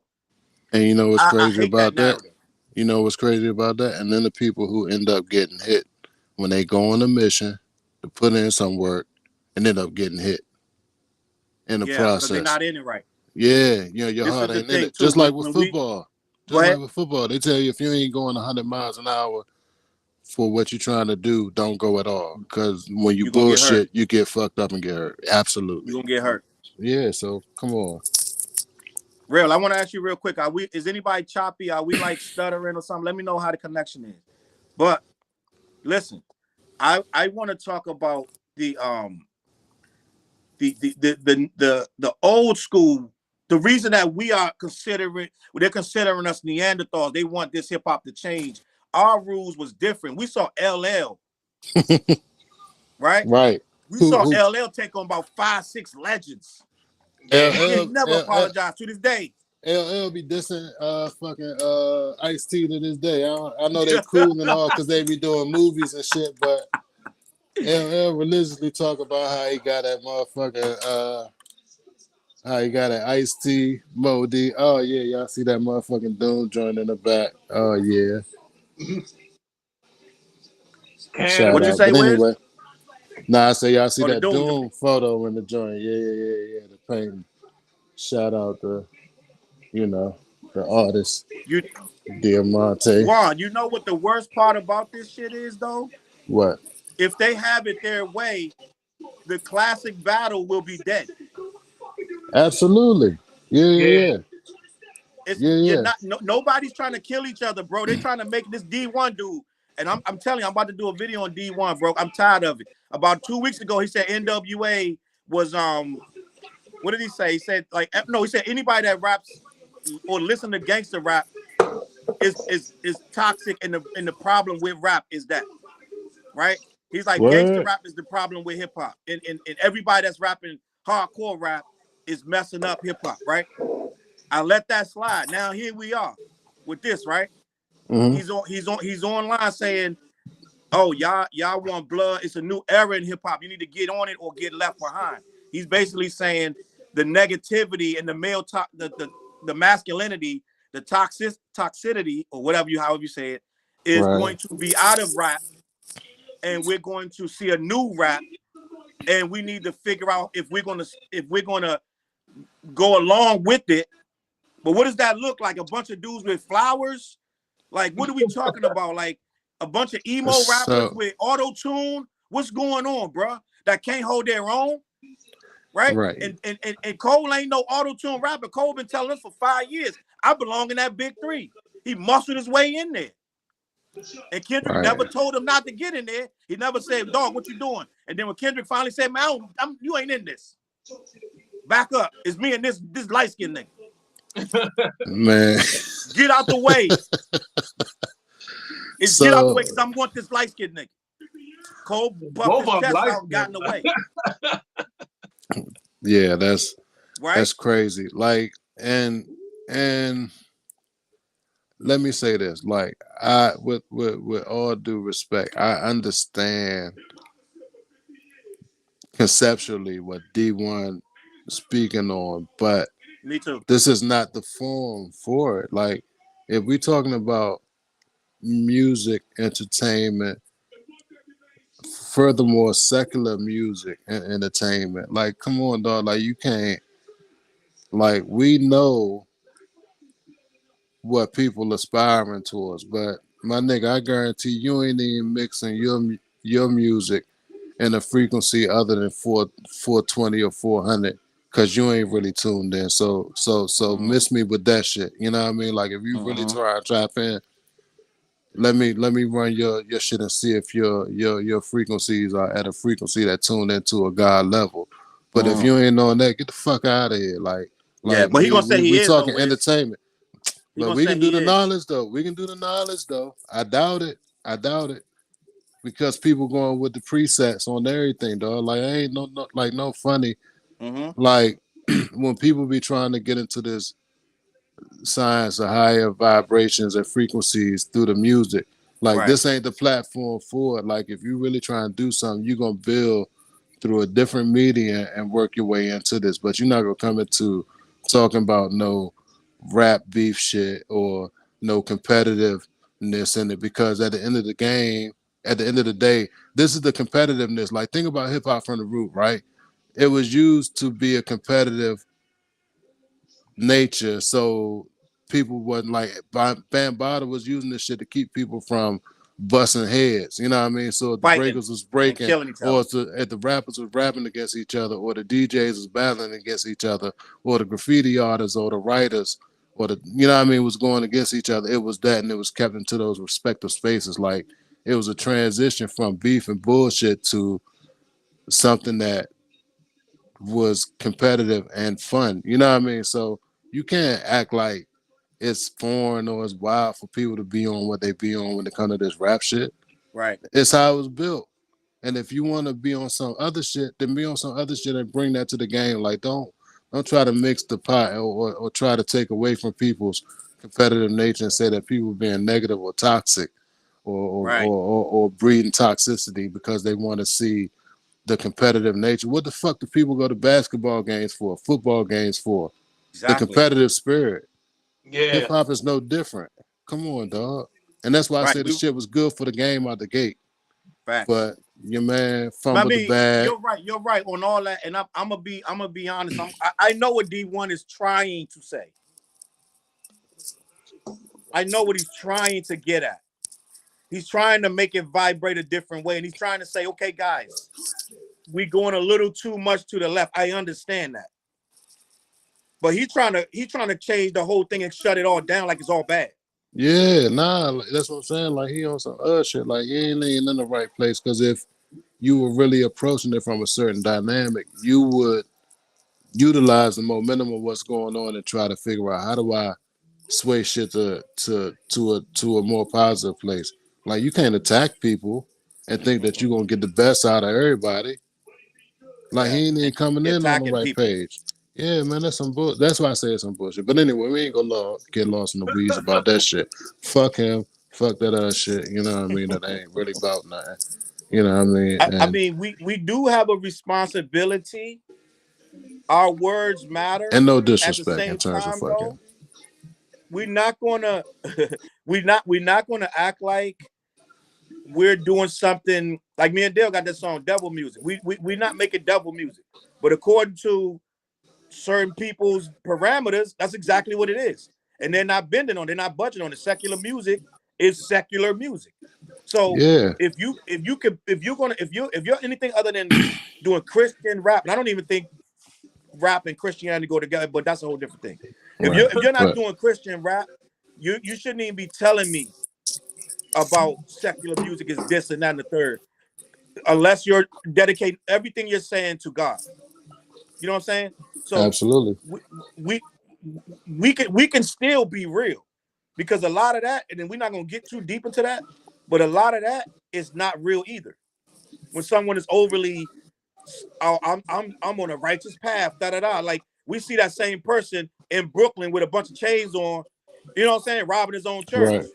S3: and you know what's
S1: I
S3: crazy
S1: hate that
S3: about that?
S1: narrative.
S3: You know what's crazy about that? And then the people who end up getting hit when they go on a mission to put in some work and end up getting hit in the
S1: Yeah, because they're
S3: process.
S1: not in it right.
S3: Yeah, your
S1: This
S3: heart
S1: is the
S3: ain't in
S1: thing
S3: it.
S1: too.
S3: Just like with
S1: When we
S3: football.
S1: go
S3: Just like
S1: ahead,
S3: with football. They tell you if you ain't going 100 miles an hour for what you're trying to do, don't go at all. Because when you
S1: you're gonna get hurt.
S3: bullshit, you get fucked up and get hurt. Absolutely.
S1: You're gonna get hurt.
S3: Yeah, so come on.
S1: Real, I want to ask you real quick. Is anybody choppy? Are we like stuttering or something? Let me know how the connection is. But listen, I want to talk about the old school. The reason that they're considering us Neanderthals. They want this hip hop to change. Our rules was different. We saw LL, right?
S3: Right.
S1: We
S3: Who
S1: saw
S3: who
S1: LL take on about 5-6 legends,
S2: Yeah.
S1: and he
S3: LL
S1: never
S3: LL
S1: apologized to this day.
S3: LL be dissing fucking Ice T to this day. I know they cool and all because they be doing movies and shit, but LL religiously talk about how he got that motherfucking how he got an Ice T Mo D. Oh yeah, y'all see that motherfucking Doom joint in the back. Oh yeah. Shout
S1: What'd you
S2: Cannibal.
S3: out.
S1: say,
S3: But
S1: Wiz?
S3: anyway, nah, I say y'all see
S1: Or the
S3: that
S1: Doom
S3: Doom
S1: joint?
S3: photo in the joint. Yeah. The painting. Shout out to, you know, the artist,
S1: You
S3: Diamante.
S1: Juan, you know what the worst part about this shit is though?
S3: What?
S1: If they have it their way, the classic battle will be dead.
S3: Absolutely. Yeah,
S2: Yeah.
S3: yeah, yeah.
S1: It's
S3: Yeah,
S1: you're
S3: yeah.
S1: not nobody's trying to kill each other, bro. They're trying to make this D1 dude. And I'm telling you, I'm about to do a video on D1, bro. I'm tired of it. About 2 weeks ago, he said NWA was what did he say? He said like no, he said anybody that raps or listen to gangster rap is toxic, and the problem with rap is that, right? He's like gangster
S3: What?
S1: rap is the problem with hip hop. And everybody that's rapping hardcore rap is messing up hip hop, right? I let that slide. Now here we are with this, right?
S3: Mm-hmm.
S1: He's online saying, "Oh, y'all want blood? It's a new era in hip hop. You need to get on it or get left behind." He's basically saying the negativity and the the masculinity, the toxicity or however you say it, is
S3: Right.
S1: going to be out of rap, and we're going to see a new rap, and we need to figure out if we're gonna go along with it. But what does that look like? A bunch of dudes with flowers? Like, what are we talking about? Like a bunch of emo rappers
S3: So
S1: with auto tune? What's going on, bro? That can't hold their own, right?
S3: right.
S1: And Cole ain't no auto tune rapper. Cole been telling us for 5 years, I belong in that big three. He muscled his way in there. And Kendrick
S3: Right.
S1: never told him not to get in there. He never said, "Dog, what you doing?" And then when Kendrick finally said, "Man, you ain't in this. Back up. It's me and this light skinned nigga.
S3: Man.
S1: Get out the way. Get out the
S3: So
S1: way because I'm want this light skinned nigga." Cole puffed
S2: Both
S1: his
S2: of them
S1: chest
S2: like
S1: out and got in the way,
S3: yeah, that's
S1: right?
S3: crazy. Like and let me say this. Like I with all due respect, I understand conceptually what D1 speaking on, but
S1: Me too.
S3: this is not the form for it. Like if we talking about music, entertainment, furthermore secular music and entertainment, like come on dog, like you can't, like we know what people aspiring towards, but my nigga, I guarantee you ain't even mixing your music in a frequency other than 420 or 400 because you ain't really tuned in. So
S1: Mm-hmm.
S3: miss me with that shit. You know what I mean? Like if you really
S1: Mm-hmm.
S3: try to trap in, let me run your shit and see if your frequencies are at a frequency that tuned into a God level. But if
S1: Mm-hmm.
S3: you ain't on that, get the fuck out of here. Like
S1: Yeah,
S3: Like
S1: but he gonna say he
S3: we
S1: is though,
S3: talking
S1: Wiz.
S3: entertainment.
S1: He
S3: But
S1: gonna
S3: we
S1: say
S3: can do
S1: he
S3: the
S1: is.
S3: knowledge though. We can do the knowledge though. I doubt it. I doubt it. Because people going with the presets on everything, dog. Like I ain't no funny.
S1: Mm-hmm.
S3: Like when people be trying to get into this science of higher vibrations and frequencies through the music, like
S1: Right.
S3: this ain't the platform for it. Like if you really try and do something, you're gonna build through a different media and work your way into this. But you're not gonna come into talking about no rap beef shit or no competitiveness in it, because at the end of the game, at the end of the day, this is the competitiveness. Like think about hip hop from the root, right? It was used to be a competitive nature, so people wasn't like Bambaataa was using this shit to keep people from busting heads. You know what I mean? So if the
S1: Fighting
S3: breakers was
S1: and
S3: breaking,
S1: killing each
S3: or
S1: other.
S3: if the rappers was rapping against each other, or the DJs was battling against each other, or the graffiti artists or the writers or the what I mean was going against each other, it was that, and it was kept into those respective spaces. Like it was a transition from beef and bullshit to something that was competitive and fun. You know what I mean? So you can't act like it's foreign or it's wild for people to be on what they be on when it comes to this rap shit.
S1: Right.
S3: It's how it was built. And if you want to be on some other shit, then be on some other shit and bring that to the game. Like don't try to mix the pot or try to take away from people's competitive nature and say that people being negative or toxic
S1: Right.
S3: or breeding toxicity because they want to see the competitive nature. What the fuck do people go to basketball games for, football games for? The
S1: Exactly.
S3: competitive spirit. Hip
S2: Yeah.
S3: hop is no different. Come on, dog. And that's why I
S1: Right.
S3: say the
S1: We
S3: shit was good for the game out the gate.
S1: facts.
S3: But your man
S1: I
S3: fumbled the
S1: mean,
S3: bag.
S1: you're right. You're right on all that, and I'm gonna be honest. I know what D1 is trying to say. I know what he's trying to get at. He's trying to make it vibrate a different way, and he's trying to say, okay, guys, we going a little too much to the left. I understand that, but he's trying to change the whole thing and shut it all down like it's all bad.
S3: Yeah, nah, like, that's what I'm saying. Like he on some other shit. Like he ain't in the right place. Cause if you were really approaching it from a certain dynamic, you would utilize the momentum of what's going on and try to figure out how do I sway shit to a more positive place. Like you can't attack people and think that you're gonna get the best out of everybody. Like
S1: Yeah,
S3: he ain't even
S1: and
S3: coming
S1: you're
S3: in on the
S1: attacking
S3: right
S1: people.
S3: page. Yeah, man, that's some bull. That's why I say it's some bullshit. But anyway, we ain't gonna get lost in the weeds about that shit. Fuck him. Fuck that other shit. You know what I mean? That ain't really about nothing. You know what I mean?
S1: I
S3: And
S1: mean, we do have a responsibility. Our words matter.
S3: no
S1: At the
S3: disrespect in
S1: same
S3: terms of
S1: time, though,
S3: fucking.
S1: we're not gonna we're not gonna act like we're doing something like me and Dale got this song devil music. We're not making devil music, but according to certain people's parameters, that's exactly what it is. And they're not bending on, they're not budging on it. Secular music is secular music. So
S3: Yeah,
S1: if you're anything other than doing Christian rap, and I don't even think rap and Christianity go together, but that's a whole different thing.
S3: right.
S1: If you're not
S3: But
S1: doing Christian rap, you shouldn't even be telling me about secular music is this and that and the third, unless you're dedicating everything you're saying to God. You know what I'm saying? So
S3: absolutely.
S1: we we we can still be real, because a lot of that, and then we're not gonna get too deep into that, but a lot of that is not real either. When someone is overly, oh, I'm on a righteous path, da da da. Like we see that same person in Brooklyn with a bunch of chains on, you know what I'm saying, robbing his own
S3: Right.
S1: church.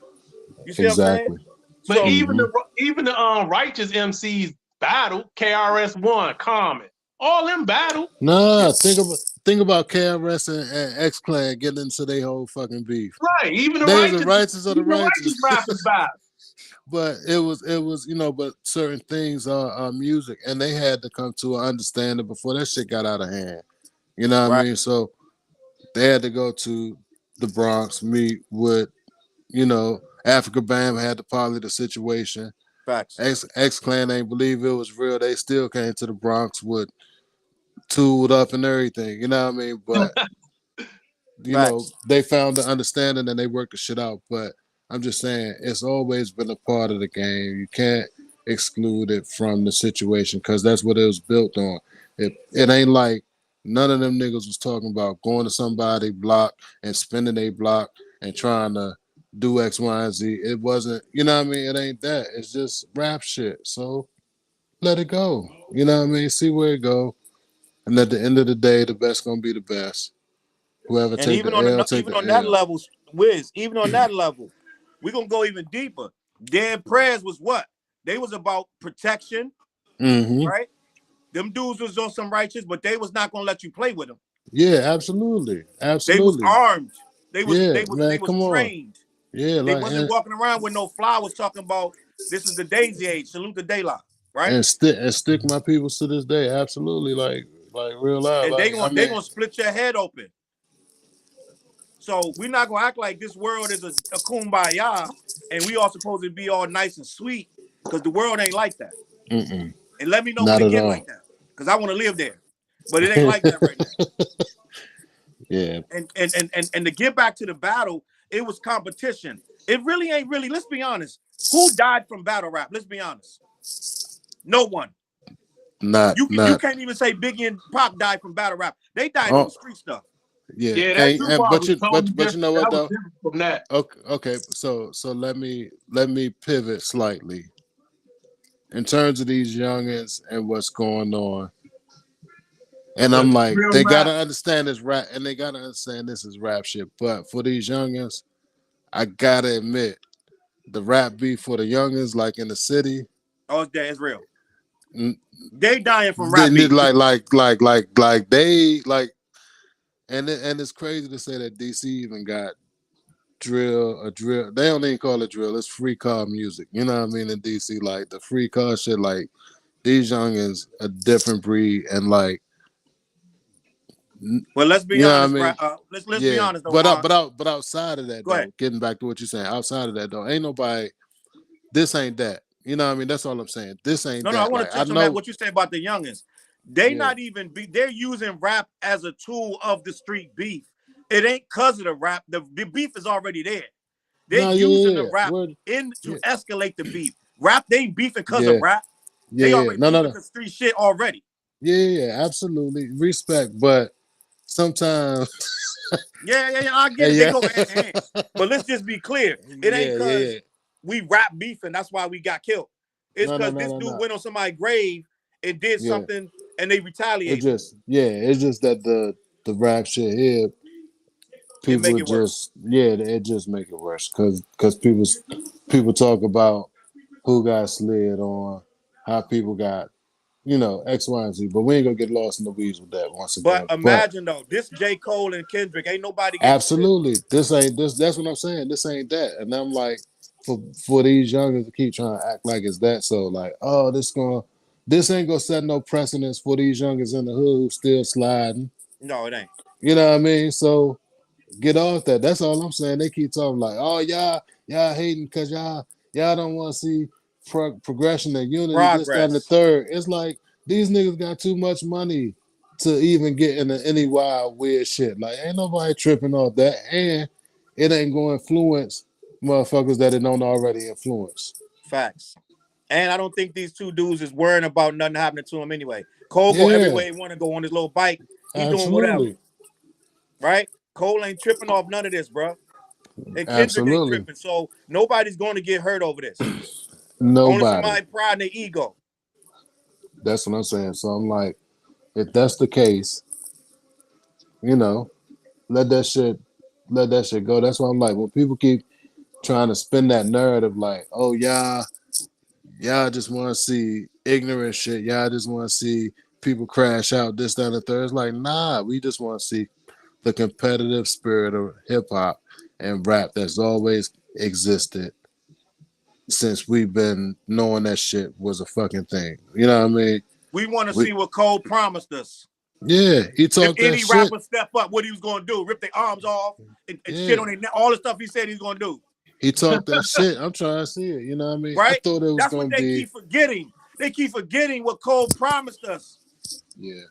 S1: You see what I'm saying?
S3: Exactly.
S2: But
S1: So
S2: even
S3: Hmm.
S2: the righteous MCs battle, KRS-One, Common, all them battle.
S3: Nah, think about KRS and X Clan getting into their whole fucking beef.
S2: Right.
S3: They was the righteous of the
S2: Even the
S3: righteous.
S2: righteous rappers battle.
S3: But it was but certain things are music, and they had to come to an understanding before that shit got out of hand. You know what I
S1: right,
S3: mean? So they had to go to the Bronx, meet with, Africa Bam had to poly the situation.
S1: facts,
S3: X Clan ain't believe it was real. They still came to the Bronx with tooled up and everything. You know what I mean? But
S1: facts.
S3: they found the understanding and they worked the shit out. But I'm just saying, it's always been a part of the game. You can't exclude it from the situation because that's what it was built on. It ain't like None of them niggas was talking about going to somebody's block and spending a block and trying to do X, Y, and Z. It wasn't, you know what I mean? It ain't that. It's just rap shit. So let it go. You know what I mean? See where it go. And at the end of the day, the best gonna be the best. Whoever
S1: And
S3: take the L, take
S1: even
S3: the
S1: on that
S3: L.
S1: level, Wiz, even on that level, we're gonna go even deeper. Dead prayers was what? They was about protection, right? Them dudes was on some righteous, but they was not gonna let you play with them.
S3: Yeah, absolutely.
S1: They was
S3: Absolutely.
S1: armed. They was
S3: Yeah, man,
S1: they was
S3: come on.
S1: trained.
S3: Yeah,
S1: They
S3: like
S1: wasn't walking around with no flowers talking about this is the daisy age, salute the daylight, right?
S3: and stick my people to this day. Absolutely, like real life.
S1: And
S3: Like I
S1: they
S3: mean,
S1: gonna split your head open. So we're not gonna act like this world is a kumbaya and we all supposed to be all nice and sweet because the world ain't like that.
S3: mm-mm,
S1: And let me know when
S3: not
S1: it
S3: at
S1: get
S3: all.
S1: like that because I want to live there, but it ain't like that right now.
S3: Yeah.
S1: And to get back to the battle, it was competition. It really ain't really. Let's be honest. Who died from battle rap? Let's be honest. No one. You
S3: Not.
S1: can't even say Biggie and Pac died from battle rap. They died
S3: Oh,
S1: on street stuff.
S3: yeah.
S2: Yeah, that Tupac
S3: But
S2: was totally
S3: but you
S2: different.
S3: know what
S2: That was
S3: though?
S2: different from that.
S3: Okay. So let me pivot slightly in terms of these youngins and what's going on. And I'm like,
S2: Real
S3: they
S2: rap.
S3: gotta understand this rap, and they gotta understand this is rap shit. But for these youngins, I gotta admit, the rap beef for the youngins, like in the city,
S1: Oh, it's dead. It's real.
S3: n-
S1: They dying from
S3: they
S1: rap
S3: need
S1: beef.
S3: like they like, and it's crazy to say that DC even got drill. They don't even call it drill. It's free car music. You know what I mean? In DC, like the free car shit, like these youngins a different breed, and like,
S1: Well, let's be
S3: you know what I
S1: honest,
S3: mean?
S1: let's be
S3: Yeah,
S1: honest though.
S3: but outside of that
S1: Go ahead.
S3: though, getting back to what you're saying, outside of that though, ain't nobody. This ain't that. You know what I mean? That's all I'm saying. This ain't
S1: No, I
S3: that.
S1: want
S3: Like
S1: to
S3: I
S1: touch on that.
S3: know.
S1: What you say about the youngins? They
S3: Yeah.
S1: not even they're using rap as a tool of the street beef. It ain't cause of the rap. The beef is already there. They're
S3: No.
S1: using the
S3: Yeah.
S1: rap
S3: Word.
S1: to
S3: Yeah.
S1: escalate the beef. Rap, they ain't beefing because of
S3: Yeah.
S1: rap.
S3: Yeah.
S1: They
S3: Yeah.
S1: already
S3: No. No.
S1: beefing
S3: No.
S1: because street shit already.
S3: Yeah. Absolutely. Respect, but sometimes.
S1: Yeah. I get it. They
S3: Yeah.
S1: go hand in hand. But let's just be clear. It ain't
S3: Yeah.
S1: because
S3: Yeah.
S1: we rap beefing. That's why we got killed. It's
S3: No. No.
S1: because
S3: No.
S1: this
S3: No.
S1: dude
S3: No.
S1: went on somebody's grave and did
S3: Yeah.
S1: something and they retaliated.
S3: It's just that the rap shit here,
S1: It make
S3: people
S1: it worse.
S3: just it just make it worse because people talk about who got slid on, how people got X, Y, and Z. But we ain't gonna get lost in the weeds with that once
S1: But
S3: again. But
S1: imagine though, this J. Cole and Kendrick, ain't nobody getting killed.
S3: absolutely, this ain't this. That's what I'm saying. This ain't that. And I'm like, for these youngers to keep trying to act like it's that. So like, oh, this ain't gonna set no precedence for these youngers in the hood who still sliding.
S1: No, it ain't.
S3: You know what I mean? So get off that. That's all I'm saying. They keep talking like, oh y'all hating because y'all don't want to see progression and unity. This, that, and the
S1: Progress.
S3: third. It's like these niggas got too much money to even get into any wild weird shit. Like ain't nobody tripping off that, and it ain't going to influence motherfuckers that it don't already influence.
S1: Facts. And I don't think these two dudes is worrying about nothing happening to him anyway. Cole go
S3: Yeah,
S1: everywhere he want to go on his little bike. He doing whatever,
S3: absolutely,
S1: right? Cole ain't tripping off none of this, bro. And Kendrick ain't
S3: absolutely.
S1: tripping. So nobody's going to get hurt over this. Only
S3: Nobody.
S1: somebody pride and their ego.
S3: That's what I'm saying. So I'm like, if that's the case, you know, let that shit go. That's why I'm like, when people keep trying to spin that narrative, like, oh y'all just want to see ignorant shit. Y'all just want to see people crash out, this, that, and the third. It's like, nah, we just want to see the competitive spirit of hip hop and rap that's always existed since we've been knowing that shit was a fucking thing. You know what I mean?
S1: We want to see what Cole promised us.
S3: Yeah, he
S1: If
S3: talked that
S1: any
S3: shit.
S1: rapper step up, what he was going to do? Rip their arms off and shit
S3: Yeah,
S1: on their neck. All the stuff he said he's going to do.
S3: he talked that shit. I'm trying to see it. You know what I mean? I
S1: Right?
S3: thought it was
S1: That's what
S3: gonna
S1: they
S3: be.
S1: keep forgetting. They keep forgetting what Cole promised us.
S3: Yeah.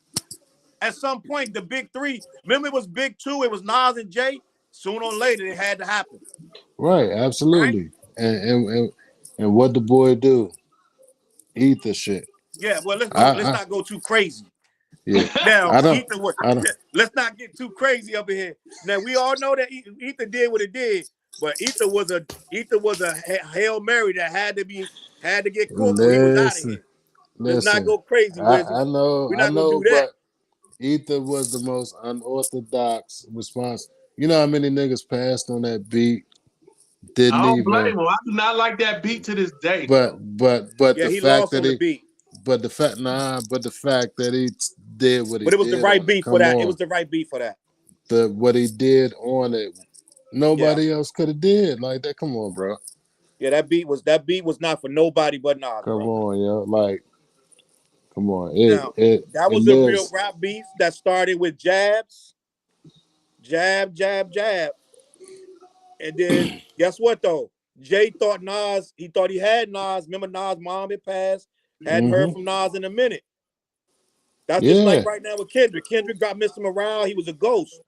S1: At some point, the big three, remember it was big two, it was Nas and Jay. Sooner or later, it had to happen.
S3: Right,
S1: Right?
S3: absolutely. And what the boy do? Eat the shit.
S1: Yeah, well, let's
S3: I,
S1: let's
S3: I
S1: not go too crazy.
S3: Yeah.
S1: Now,
S3: I don't.
S1: Ether was.
S3: I don't.
S1: Let's not get too crazy up in here. Now we all know that Ether did what it did, but Ether was a Hail Mary that had to get cooked or he was out of
S3: Listen.
S1: here. Let's not
S3: Listen.
S1: go crazy, Wiz.
S3: I know.
S1: We're
S3: I
S1: not gonna
S3: know.
S1: do that.
S3: But Ether was the most unorthodox response. You know how many niggas passed on that beat?
S2: I
S3: Didn't
S2: don't
S3: even.
S2: blame him. I do not like that beat to this day,
S3: But
S2: bro.
S3: but
S1: Yeah,
S3: the
S1: he
S3: fact
S1: lost
S3: that
S1: on the
S3: he.
S1: beat,
S3: But the fact, but the fact that he did what he
S1: but it was the
S3: did
S1: right
S3: on it.
S1: beat for
S3: Come
S1: that. It
S3: on,
S1: was the right beat for that.
S3: what he did on it,
S1: Yeah,
S3: nobody else could have did like that. Come on, bro.
S1: yeah. That beat was not for nobody but Nas,
S3: Come
S1: bro.
S3: on, yo. Like, come on. It
S1: Now
S3: it
S1: that
S3: it
S1: was a real
S3: lives.
S1: rap beef that started with jabs, jab, jab, jab, and then guess what though? Jay thought Nas. He thought he had Nas. Remember Nas' mom had passed. Hadn't heard
S3: Hmm.
S1: from Nas in a minute. That's just like
S3: Yeah,
S1: right now with Kendrick. Kendrick got Mr. Morale. He was a ghost.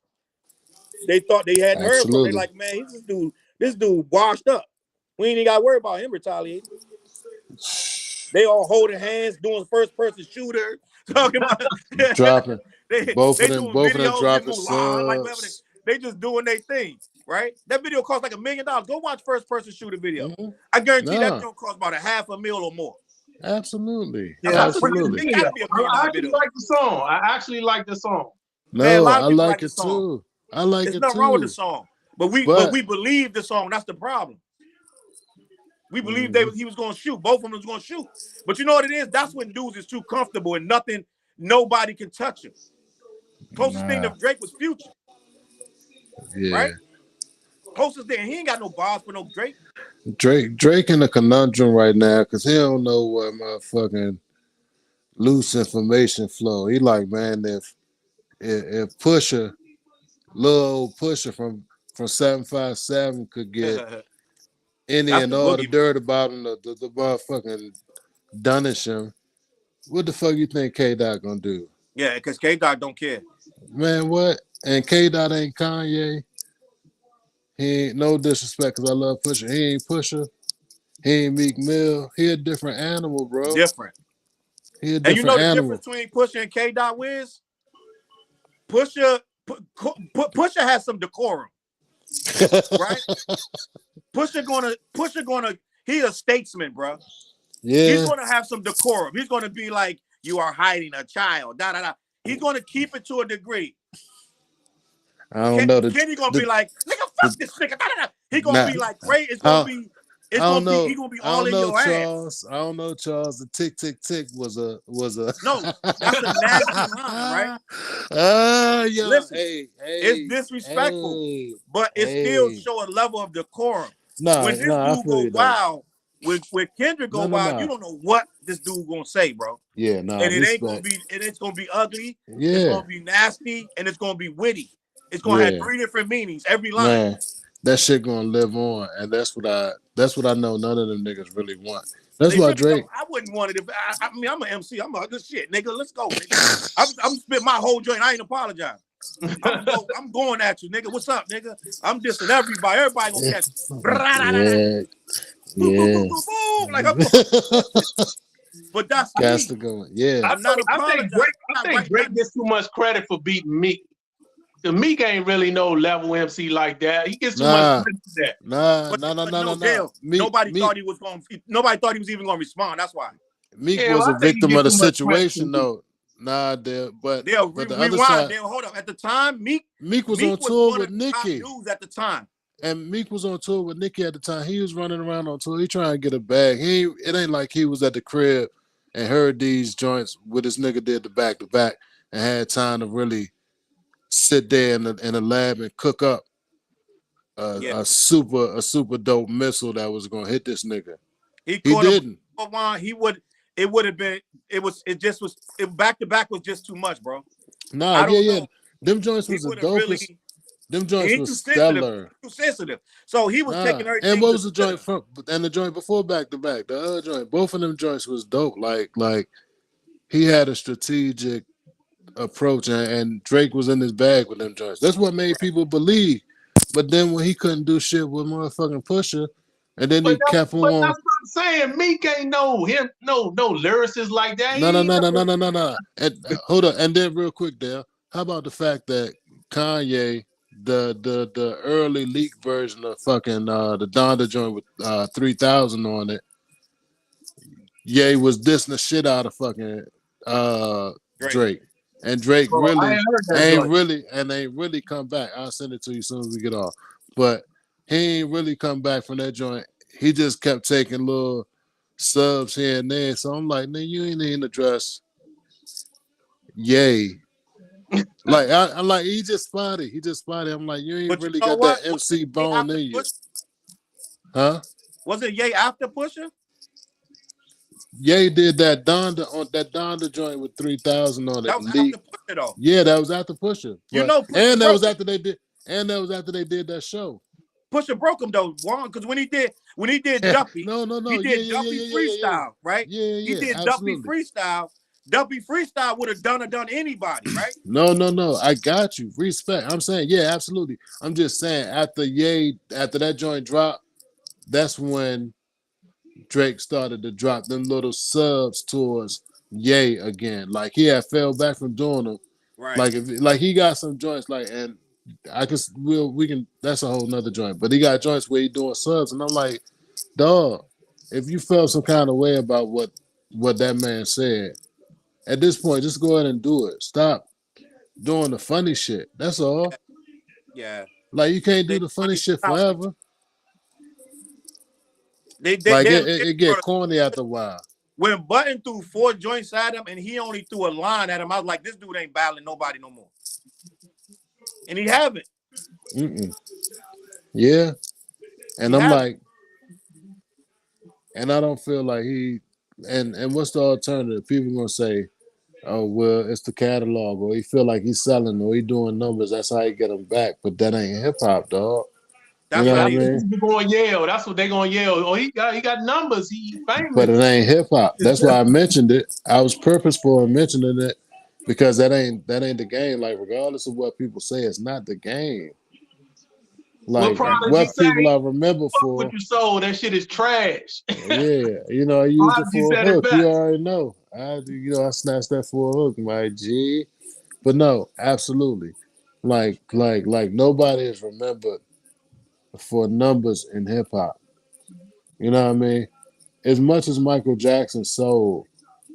S1: They thought they hadn't heard from him. They
S3: absolutely.
S1: like, man, he's this dude washed up. We ain't even got to worry about him retaliating. They all holding hands, doing first person shooter, talking about
S3: Dropping
S1: they doing
S3: both of them
S1: videos in
S3: dropping
S1: Mulan, like whatever
S3: subs.
S1: they just doing their thing, right? That video cost like $1 million. Go watch first person shooter video.
S3: Hmm.
S1: I guarantee that
S3: Nah,
S1: don't cost about $500,000 or more.
S3: absolutely,
S1: That's
S2: Yeah,
S1: how
S2: that's a good
S3: absolutely.
S1: it got
S2: video.
S1: to be $1 million
S2: I actually
S1: video.
S2: like the song. I actually like the song.
S1: Man, a
S3: No,
S1: lot of
S3: I
S1: people like
S3: like
S1: the
S3: it
S1: song.
S3: too. I like
S1: There's
S3: it
S1: nothing wrong with the
S3: too.
S1: song, but we
S3: But
S1: believe the song. That's the problem. We believe
S3: mhm.
S1: he was going to shoot. Both of them was going to shoot. But you know what it is? That's when dudes is too comfortable and nobody can touch him. Closest thing to
S3: Nah,
S1: Drake was Future,
S3: yeah.
S1: right? Closest thing. He ain't got no bars for no Drake.
S3: Drake in a conundrum right now because he don't know what motherfucking loose information flow. He like, man, if Pusha, little old Pusha from 757 could get any
S1: That's
S3: and
S1: the
S3: all the
S1: boogeyman.
S3: dirt about him, the motherfucking dunish him, what the fuck you think K Dot gonna do?
S1: Yeah, because K-Dot don't care.
S3: Man, what? And K Dot ain't Kanye. He ain't no disrespect because I love Pusha. He ain't Pusha. He ain't Meek Mill. He a different animal, bro.
S1: Different.
S3: He a
S1: And you
S3: different
S1: know the difference
S3: animal.
S1: between Pusha and K-Dot Wiz? Pusha has some decorum, right? Pusha gonna he a statesman, bro. He's
S3: Yeah,
S1: gonna have some decorum. He's gonna be like, you are hiding a child. Da da da. He's gonna keep it to a degree.
S3: I don't know
S1: Kenny gonna be like, nigga, fuck this nigga. Da, da, da. He gonna
S3: nah,
S1: be like, great. It's
S3: I,
S1: gonna be,
S3: I don't know.
S1: he gonna be
S3: I
S1: all
S3: don't
S1: in
S3: know,
S1: your ass.
S3: Charles. I don't know, Charles. The tick tick tick was a
S1: No, that's a nasty line, right?
S3: yeah.
S1: Listen,
S3: Hey,
S1: it's
S3: hey,
S1: disrespectful,
S3: hey,
S1: but it still
S3: hey.
S1: show a level of decorum.
S3: Nah,
S1: When this
S3: nah, I
S1: dude
S3: feel
S1: go
S3: you though.
S1: wild, when Kendrick go
S3: No, no,
S1: wild, you
S3: no.
S1: don't know what this dude gonna say, bro.
S3: Yeah, nah,
S1: And
S3: respect.
S1: it's gonna be ugly, it's
S3: Yeah,
S1: gonna be nasty, and it's gonna be witty. It's gonna have
S3: yeah,
S1: 3 different meanings every line.
S3: man. That shit gonna live on, and that's what I know. None of them niggas really want. That's
S1: They
S3: why
S1: really don't.
S3: Drake.
S1: I wouldn't want it if I mean I'm an MC. I'm a good shit, nigga. Let's go, nigga. I'm spit my whole joint. I ain't apologize. I'm going at you, nigga. What's up, nigga? I'm dissing everybody. Everybody gonna catch me.
S3: Yeah,
S1: Boom, boom, boom,
S3: yeah.
S1: boom, boom. Like I'm going bullshit. But that's
S3: Gas to
S1: me.
S3: go. Yeah.
S1: I'm not
S2: I think
S1: apologizing.
S2: Drake.
S1: I'm
S2: I
S1: not
S2: think
S1: writing
S2: Drake
S1: nothing.
S2: gets too much credit for beating Meek. The Meek ain't really no level MC like that. He gets too much credit for that.
S1: But no,
S3: Nah.
S1: Dale. Nobody thought he was even gonna respond. That's why.
S3: Meek
S2: Yeah,
S3: was
S2: well,
S3: a
S2: I think he
S3: victim of
S2: gets
S3: the
S2: too much credit for
S3: situation,
S2: Meek.
S3: though. Nah, Dale. But
S1: They'll
S3: the other
S1: rewind.
S3: side,
S1: They'll hold up. At the time, Meek
S3: was on
S1: was
S3: tour
S1: one of
S3: with
S1: the top
S3: Nicki.
S1: dudes at the time.
S3: And Meek was on tour with Nicki at the time. He was running around on tour. He trying to get a bag. It ain't like he was at the crib and heard these joints with his nigga did the back to back and had time to really sit there in the lab and cook up
S1: Yeah,
S3: a super dope missile that was gonna hit this nigga.
S1: he
S3: He
S1: caught
S3: didn't.
S1: a he would. It would have been. Back to back was just too much, bro.
S3: Nah,
S1: I don't
S3: yeah.
S1: know.
S3: Them joints
S1: He
S3: was the
S1: would have really.
S3: dopest. Them
S1: And
S3: joints
S1: he
S3: was
S1: too sensitive.
S3: stellar.
S1: Too sensitive. So he was
S3: Nah.
S1: taking
S3: And
S1: everything
S3: what
S1: to
S3: was the joint from and the joint before back to back? The other joint. Both of them joints was dope. Like he had a strategic approach and Drake was in his bag with them joints. That's what made people believe. But then when he couldn't do shit with motherfucking Pusha, and then
S2: But
S3: he kept
S2: that's
S3: on.
S2: saying Meek ain't no lyricists like that.
S3: No, no, no, no, no, no, no, no. And hold on, and then real quick, there. How about the fact that Kanye, the early leak version of fucking the Donda joint with 3,000 on it, Ye was dissing the shit out of fucking
S1: Great.
S3: Drake, and Drake
S2: Oh, I
S3: really
S2: ain't heard that
S3: ain't really come back. I'll send it to you as soon as we get off. But he ain't really come back from that joint. He just kept taking little subs here and there. So I'm like, man, you ain't even address Ye. Like I'm like, he just spotty. He just spotty. I'm like, you ain't
S1: But you
S3: really
S1: know
S3: got
S1: what?
S3: that MC bone in you.
S1: Push?
S3: Huh?
S1: Was it Ye after Pusha?
S3: Ye did that Donda joint with 3,000 on
S1: That
S3: it.
S1: was
S3: Leak.
S1: after Pusha though.
S3: Yeah, that was after Pusha.
S1: You
S3: But
S1: know, Pusha
S3: and that
S1: broke
S3: was
S1: him.
S3: after they did that show.
S1: Pusha broke him though, Juan, because when he did Duppy,
S3: No.
S1: he did Duppy freestyle, right?
S3: Yeah,
S1: He did Duppy
S3: absolutely.
S1: freestyle. Duppy freestyle would have done anybody, right?
S3: No. I got you. Respect. I'm saying, yeah, absolutely. I'm just saying after that joint drop, that's when Drake started to drop them little subs towards Ye again. Like he had fell back from doing them.
S1: Right.
S3: Like he got some joints like, and I can we can that's a whole nother joint. But he got joints where he doing subs, and I'm like, dog, if you felt some kind of way about what that man said, at this point, just go ahead and do it. Stop doing the funny shit. That's all.
S1: Yeah.
S3: Like you can't do the funny shit forever.
S1: They
S3: Like it get corny after a while.
S1: When Button threw 4 joints at him and he only threw a line at him, I was like, this dude ain't battling nobody no more. And he haven't.
S3: Yeah. And I'm like, and I don't feel like and what's the alternative? People gonna say, oh well, it's the catalog, or he feel like he's selling, or he doing numbers. That's how he get them back. But that ain't hip hop, dog.
S1: That's
S3: you know
S1: what
S3: I mean?
S2: People gonna yell. That's what they gonna yell. Oh, he got numbers. He famous.
S3: But it ain't hip hop. That's why I mentioned it. I was purposeful in mentioning it because that ain't the game. Like regardless of what people say, it's not the game. Like what people I remember for.
S2: What you sold, that shit is trash.
S3: Yeah, I used it for a hook. You already know. I snatched that for a hook, my G. But no, absolutely. Like nobody is remembered for numbers in hip hop. You know what I mean? As much as Michael Jackson sold,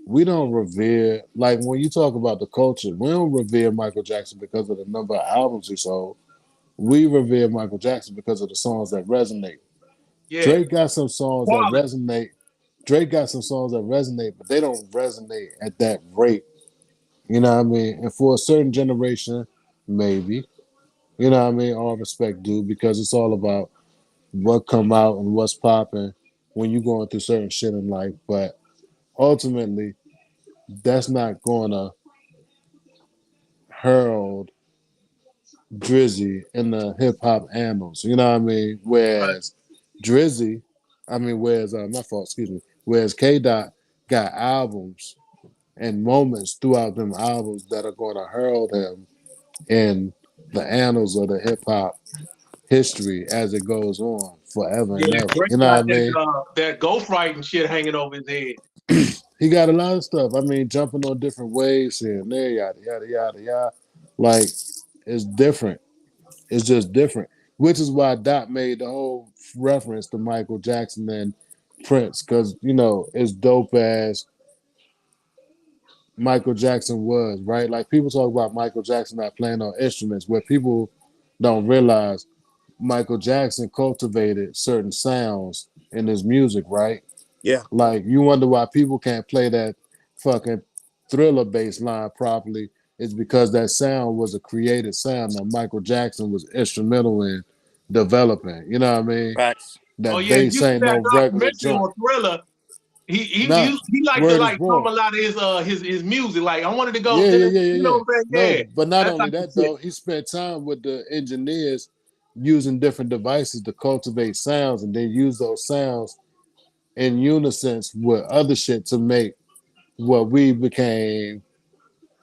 S3: we don't revere, like when you talk about the culture, we don't revere Michael Jackson because of the number of albums he sold. We revere Michael Jackson because of the songs that resonate. Yeah. Drake got some songs that resonate. But they don't resonate at that rate. You know what I mean? And for a certain generation, maybe. You know what I mean? All respect due, because it's all about what come out and what's popping when you're going through certain shit in life. But ultimately, that's not going to herald Drizzy in the hip hop annals. You know what I mean? Whereas my fault, excuse me. Whereas K Dot got albums and moments throughout them albums that are going to herald him in the annals of the hip hop history as it goes on forever and ever. You know what I mean?
S2: That ghostwriting shit hanging over his head.
S3: He got a lot of stuff. I mean, jumping on different waves here and there, yada, yada, yada, yada. Like, it's different. It's just different. Which is why Dot made the whole reference to Michael Jackson and Prince, because, it's dope as Michael Jackson was, right? Like, people talk about Michael Jackson not playing on instruments, where people don't realize Michael Jackson cultivated certain sounds in his music, right?
S1: Yeah.
S3: Like, you wonder why people can't play that fucking Thriller bass line properly. It's because that sound was a created sound that Michael Jackson was instrumental in developing. You know what I mean?
S1: Facts.
S3: That bass ain't no regular joint.
S2: On Thriller, he liked to drum a lot of his music. Like, I wanted to go.
S3: No, but not only that though, he spent time with the engineers using different devices to cultivate sounds, and then use those sounds in unison with other shit to make what we became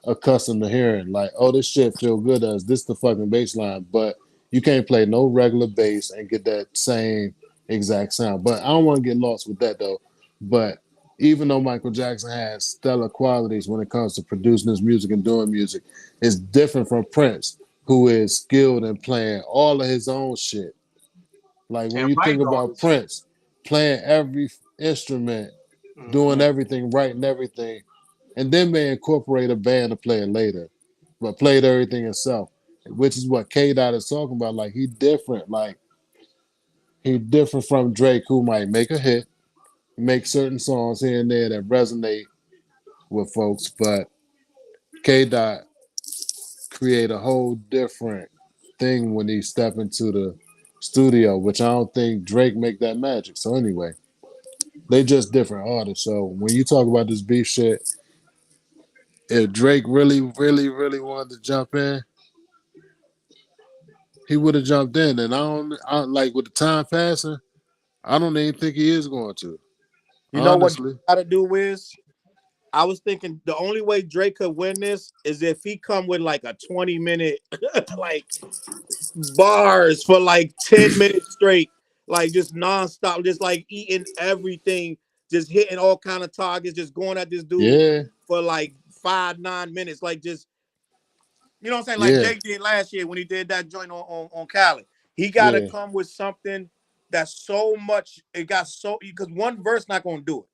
S3: accustomed to hearing. Like, oh, this shit feel good to us. This the fucking bass line, but you can't play no regular bass and get that same exact sound. But I don't want to get lost with that though. But even though Michael Jackson has stellar qualities when it comes to producing his music and doing music, it's different from Prince, who is skilled in playing all of his own shit. Like when
S2: and
S3: you think
S2: writing all
S3: about
S2: this shit.
S3: Prince playing every instrument, doing
S2: Mm-hmm.
S3: everything, writing everything, and then may incorporate a band to play it later, but played everything himself, which is what K Dot is talking about. Like he different, like he different from Drake, who might make a hit, make certain songs here and there that resonate with folks, but K Dot create a whole different thing when he step into the studio, which I don't think Drake make that magic. So anyway, they just different artists. So when you talk about this beef shit, if Drake really, really, really wanted to jump in, he would have jumped in. And like with the time passing, I don't even think he is going to.
S1: You know what
S3: Honestly.
S1: got to do is I was thinking the only way Drake could win this is if he come with like a 20-minute like bars for like 10 minutes straight, like just nonstop, just like eating everything, just hitting all kind of targets, just going at this dude
S3: Yeah,
S1: for like 5-9 minutes, like just you know what I'm saying, like
S3: yeah,
S1: Jay did last year when he did that joint on Cali. He got to
S3: yeah,
S1: come with something that's so much. It got so because one verse not gonna do it.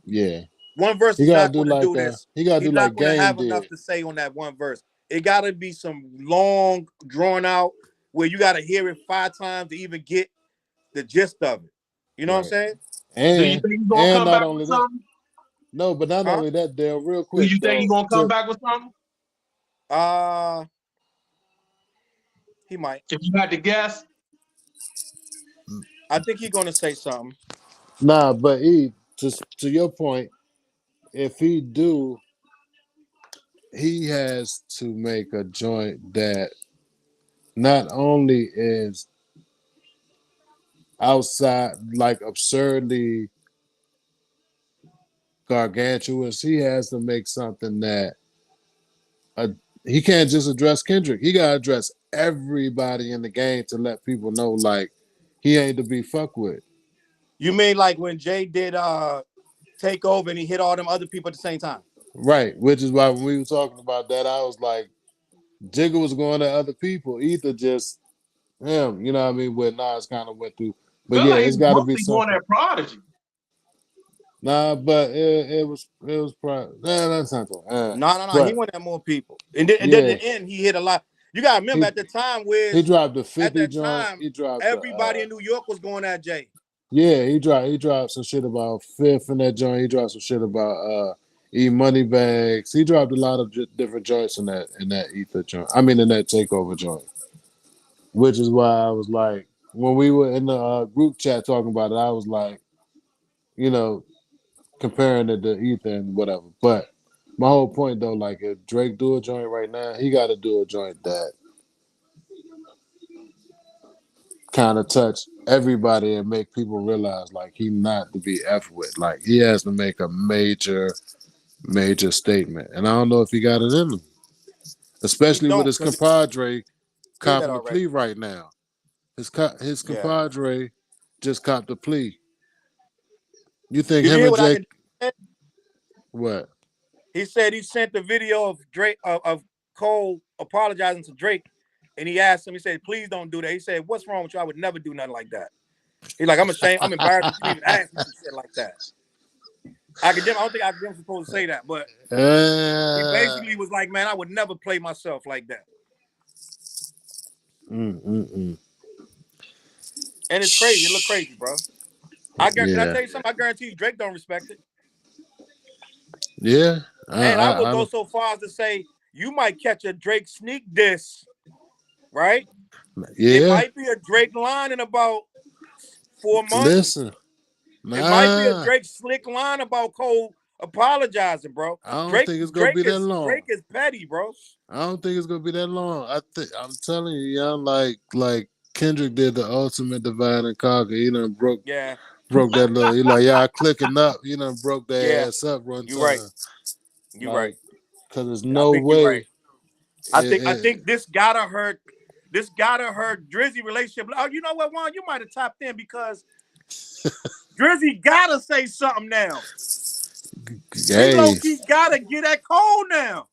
S3: yeah.
S1: One verse is not going to do this.
S3: He gotta do
S1: He's not
S3: like
S1: going to
S3: Game
S1: have
S3: did.
S1: enough to say on that one verse. It got to be some long, drawn out, where you got to hear it 5 times to even get the gist of it. You know what I'm
S3: Right.
S1: saying?
S2: Do you
S3: And
S2: think he's gonna
S3: and
S2: come
S3: not
S2: back with
S3: only that,
S2: something?
S3: no, but not
S1: Huh?
S3: only that, Dale, real
S2: Do
S3: quick
S2: you think he's
S3: though,
S2: gonna come
S3: to
S2: back with something?
S1: Uh, he might.
S2: If you had to guess,
S1: I think he's going to say something.
S3: nah, but to your point, if he do, he has to make a joint that not only is outside like absurdly gargantuous, he has to make something that uh, he can't just address Kendrick. He gotta address everybody in the game to let people know like he ain't to be fucked with.
S1: You mean like when Jay did take over and he hit all them other people at the same time?
S3: Right. Which is why when we were talking about that, I was like, Jigga was going to other people, either just him, you know what I mean, where Nas kind of went through. But
S2: feel
S3: yeah,
S2: like he
S3: it's
S2: was
S3: gotta be
S2: mostly going
S3: something.
S2: at Prodigy.
S3: Nah, but it was probably that's not the
S1: No. He
S3: but
S1: went at more people, and then
S3: yeah,
S1: at the end he hit a lot. You got to remember
S3: he
S1: at the time,
S3: he
S1: Wiz,
S3: dropped the
S1: at
S3: 50
S1: that
S3: joint.
S1: time,
S3: He dropped the
S1: everybody in New York was going at Jay.
S3: yeah, he dropped some shit about Fifth in that joint. He dropped some shit about E Money Bags. He dropped a lot of different joints in that Ether joint. I mean in that takeover joint. Which is why I was like, when we were in the group chat talking about it, I was like, you know, comparing it to Ether and whatever. But my whole point though, like if Drake do a joint right now, he got to do a joint that kind of touch everybody and make people realize like he not to be f with. Like he has to make a major, major statement, and I don't know if he got it in him,
S1: He
S3: especially with
S1: don't
S3: his
S1: because he
S3: compadre
S1: did that
S3: copping a
S1: already.
S3: plea right now. His
S1: Yeah.
S3: compadre just copped a plea. You think
S1: Did you
S3: him
S1: hear
S3: and
S1: what
S3: Jake
S1: I said?
S3: what?
S1: He said he sent the video of Drake of Cole apologizing to Drake, and he asked him. He said, "Please don't do that." He said, "What's wrong with you? I would never do nothing like that." He's like, "I'm ashamed. I'm embarrassed that you even asked me some shit like that." Academic. I don't think academics supposed to say that, but he
S3: uh,
S1: basically was like, "Man, I would never play myself like that."
S3: mm, mm, mm.
S1: And it's crazy. It look crazy, bro. Can I
S3: Yeah,
S1: tell you something? I guarantee you, Drake don't respect it.
S3: yeah.
S1: And I would
S3: I
S1: go
S3: don't.
S1: so far as to say you might catch a Drake sneak diss, right? It
S3: Yeah.
S1: might be a Drake line in about 4 months.
S3: Listen,
S1: It might be a
S3: nah.
S1: Drake slick line about Cole apologizing, bro.
S3: I don't
S1: Drake,
S3: think it's gonna
S1: Drake
S3: be that
S1: is
S3: long.
S1: Drake is petty, bro.
S3: I don't think it's gonna be that long. I'm telling you, young, like Kendrick did the ultimate divide and conquer. He done
S1: Yeah,
S3: broke that little. He like y'all clicking up. He done broke
S1: yeah.
S3: their ass up one
S1: You're right.
S3: time.
S1: You're right.
S3: Like, cause there's
S1: I
S3: no
S1: think you're right.
S3: way.
S1: I think this gotta hurt. This gotta hurt Drizzy relationship. Oh, you know what, Juan? You might have tapped in because Drizzy gotta say something now. He
S3: Hey,
S1: low-key gotta get that Cole now.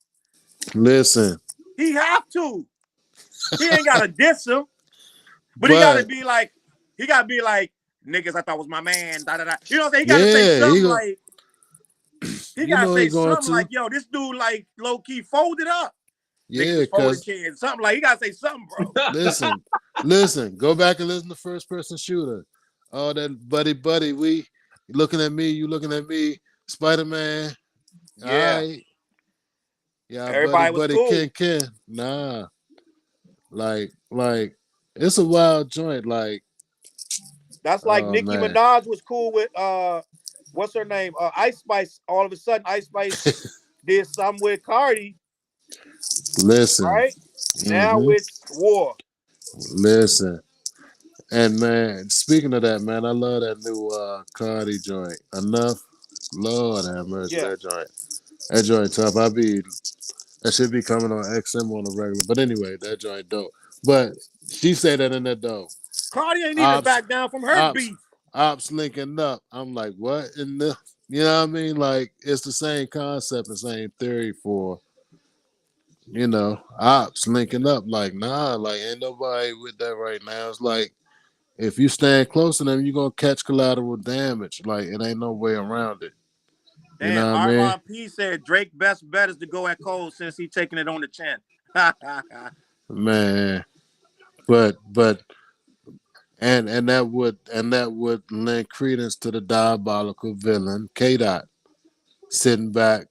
S3: listen,
S1: He have to. He ain't gotta diss him, but he
S3: but
S1: gotta be like, niggas I thought was my man. Da, da, da. You know what I'm saying? He gotta say
S3: yeah,
S1: something like, he
S3: you
S1: gotta
S3: know he
S1: say
S3: going
S1: something
S3: to.
S1: like, yo, this dude like low-key folded up. Niggas
S3: Yeah,
S1: is folded
S3: because
S1: kids. Something like, he gotta say something, bro.
S3: listen, go back and listen to First Person Shooter. All that buddy, we looking at me, you looking at me, Spider-Man. All
S1: Yeah.
S3: right. Yeah,
S1: Everybody was
S3: buddy,
S1: cool.
S3: Ken. Nah. Like, it's a wild joint. Like,
S1: That's like
S3: oh
S1: Nicki
S3: man.
S1: Minaj was cool with what's her name? Ice Spice. All of a sudden, Ice Spice did something with Cardi,
S3: Listen.
S1: right? Now
S3: Mm-hmm.
S1: it's war.
S3: Listen. And man, speaking of that, man, I love that new Cardi joint. Enough. Lord have mercy,
S1: Yeah.
S3: that joint. That joint tough. That should be coming on XM on the regular. But anyway, that joint dope. But she said that in that though.
S1: Cardi ain't even
S3: Ops,
S1: back down from her
S3: ops,
S1: beef.
S3: ops linking up. I'm like, what in the you know what I mean? Like it's the same concept, the same theory for, ops linking up. Like, nah, like ain't nobody with that right now. It's like if you stand close to them, you're gonna catch collateral damage. Like it ain't no way around it. You
S1: Damn,
S3: know what I mean?
S1: Iron P said Drake best bet is to go at Cole since he taking it on the chin.
S3: Man. But and that would lend credence to the diabolical villain K Dot sitting back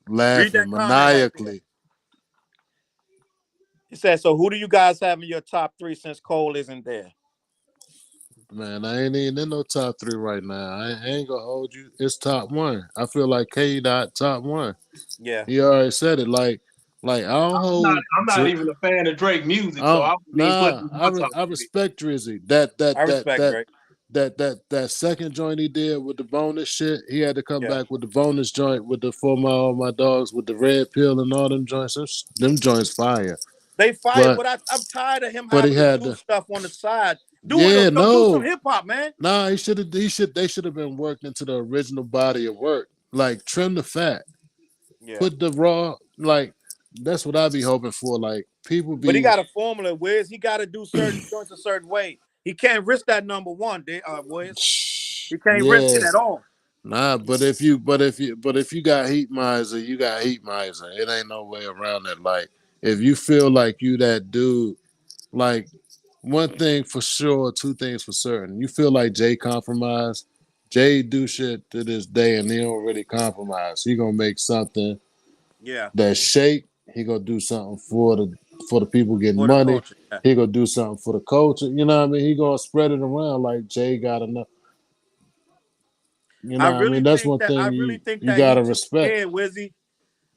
S1: Read
S3: laughing
S1: that comment right there.
S3: maniacally.
S1: He said, so who do you guys have in your top three since Cole isn't there?
S3: Man, I ain't even in no top three right now. I ain't gonna hold you. It's top one. I feel like K Dot top one.
S1: Yeah.
S3: He already said it. Like I don't hold.
S2: I'm not even a fan of Drake music, so I wouldn't even put
S3: Nah.
S2: him in my top
S3: I
S2: three.
S3: respect Drizzy. That that
S1: I
S3: that
S1: respect
S3: that
S1: Drake.
S3: that second joint he did with the bonus shit. He had to come
S1: Yeah.
S3: back with the bonus joint with the For My All My Dogs with the red pill and all them joints. Them joints fire.
S1: They fired,
S3: But
S1: but I'm tired of him
S3: he
S1: having to
S3: had
S1: do
S3: to.
S1: stuff on the side.
S3: Yeah,
S1: Do some
S3: no.
S1: hip hop, man.
S3: Nah, they should have been worked into the original body of work. Like trim the fat.
S1: Yeah.
S3: Put the raw, like that's what I be hoping for. Like people
S1: But he
S3: be
S1: got a formula, Wiz. He got to do certain joints a certain way. He can't risk that number one, Wiz. He can't risk
S3: yeah.
S1: it at all.
S3: Nah, but if you got heat miser, you got heat miser. It ain't no way around it. Like if you feel like you that dude, like one thing for sure, two things for certain. You feel like Jay compromised. Jay do shit to this day and he don't really compromise. He gonna make something
S1: Yeah.
S3: that shake. He gonna do something for the people getting
S1: For the
S3: money.
S1: culture. Yeah.
S3: He gonna do something for the culture. You know what I mean? He gonna spread it around like Jay got enough. You know what I mean? That's one
S1: I
S3: thing
S1: really
S3: you
S1: think
S3: you
S1: that he
S3: gotta
S1: too
S3: respect.
S1: scared, Wizzy.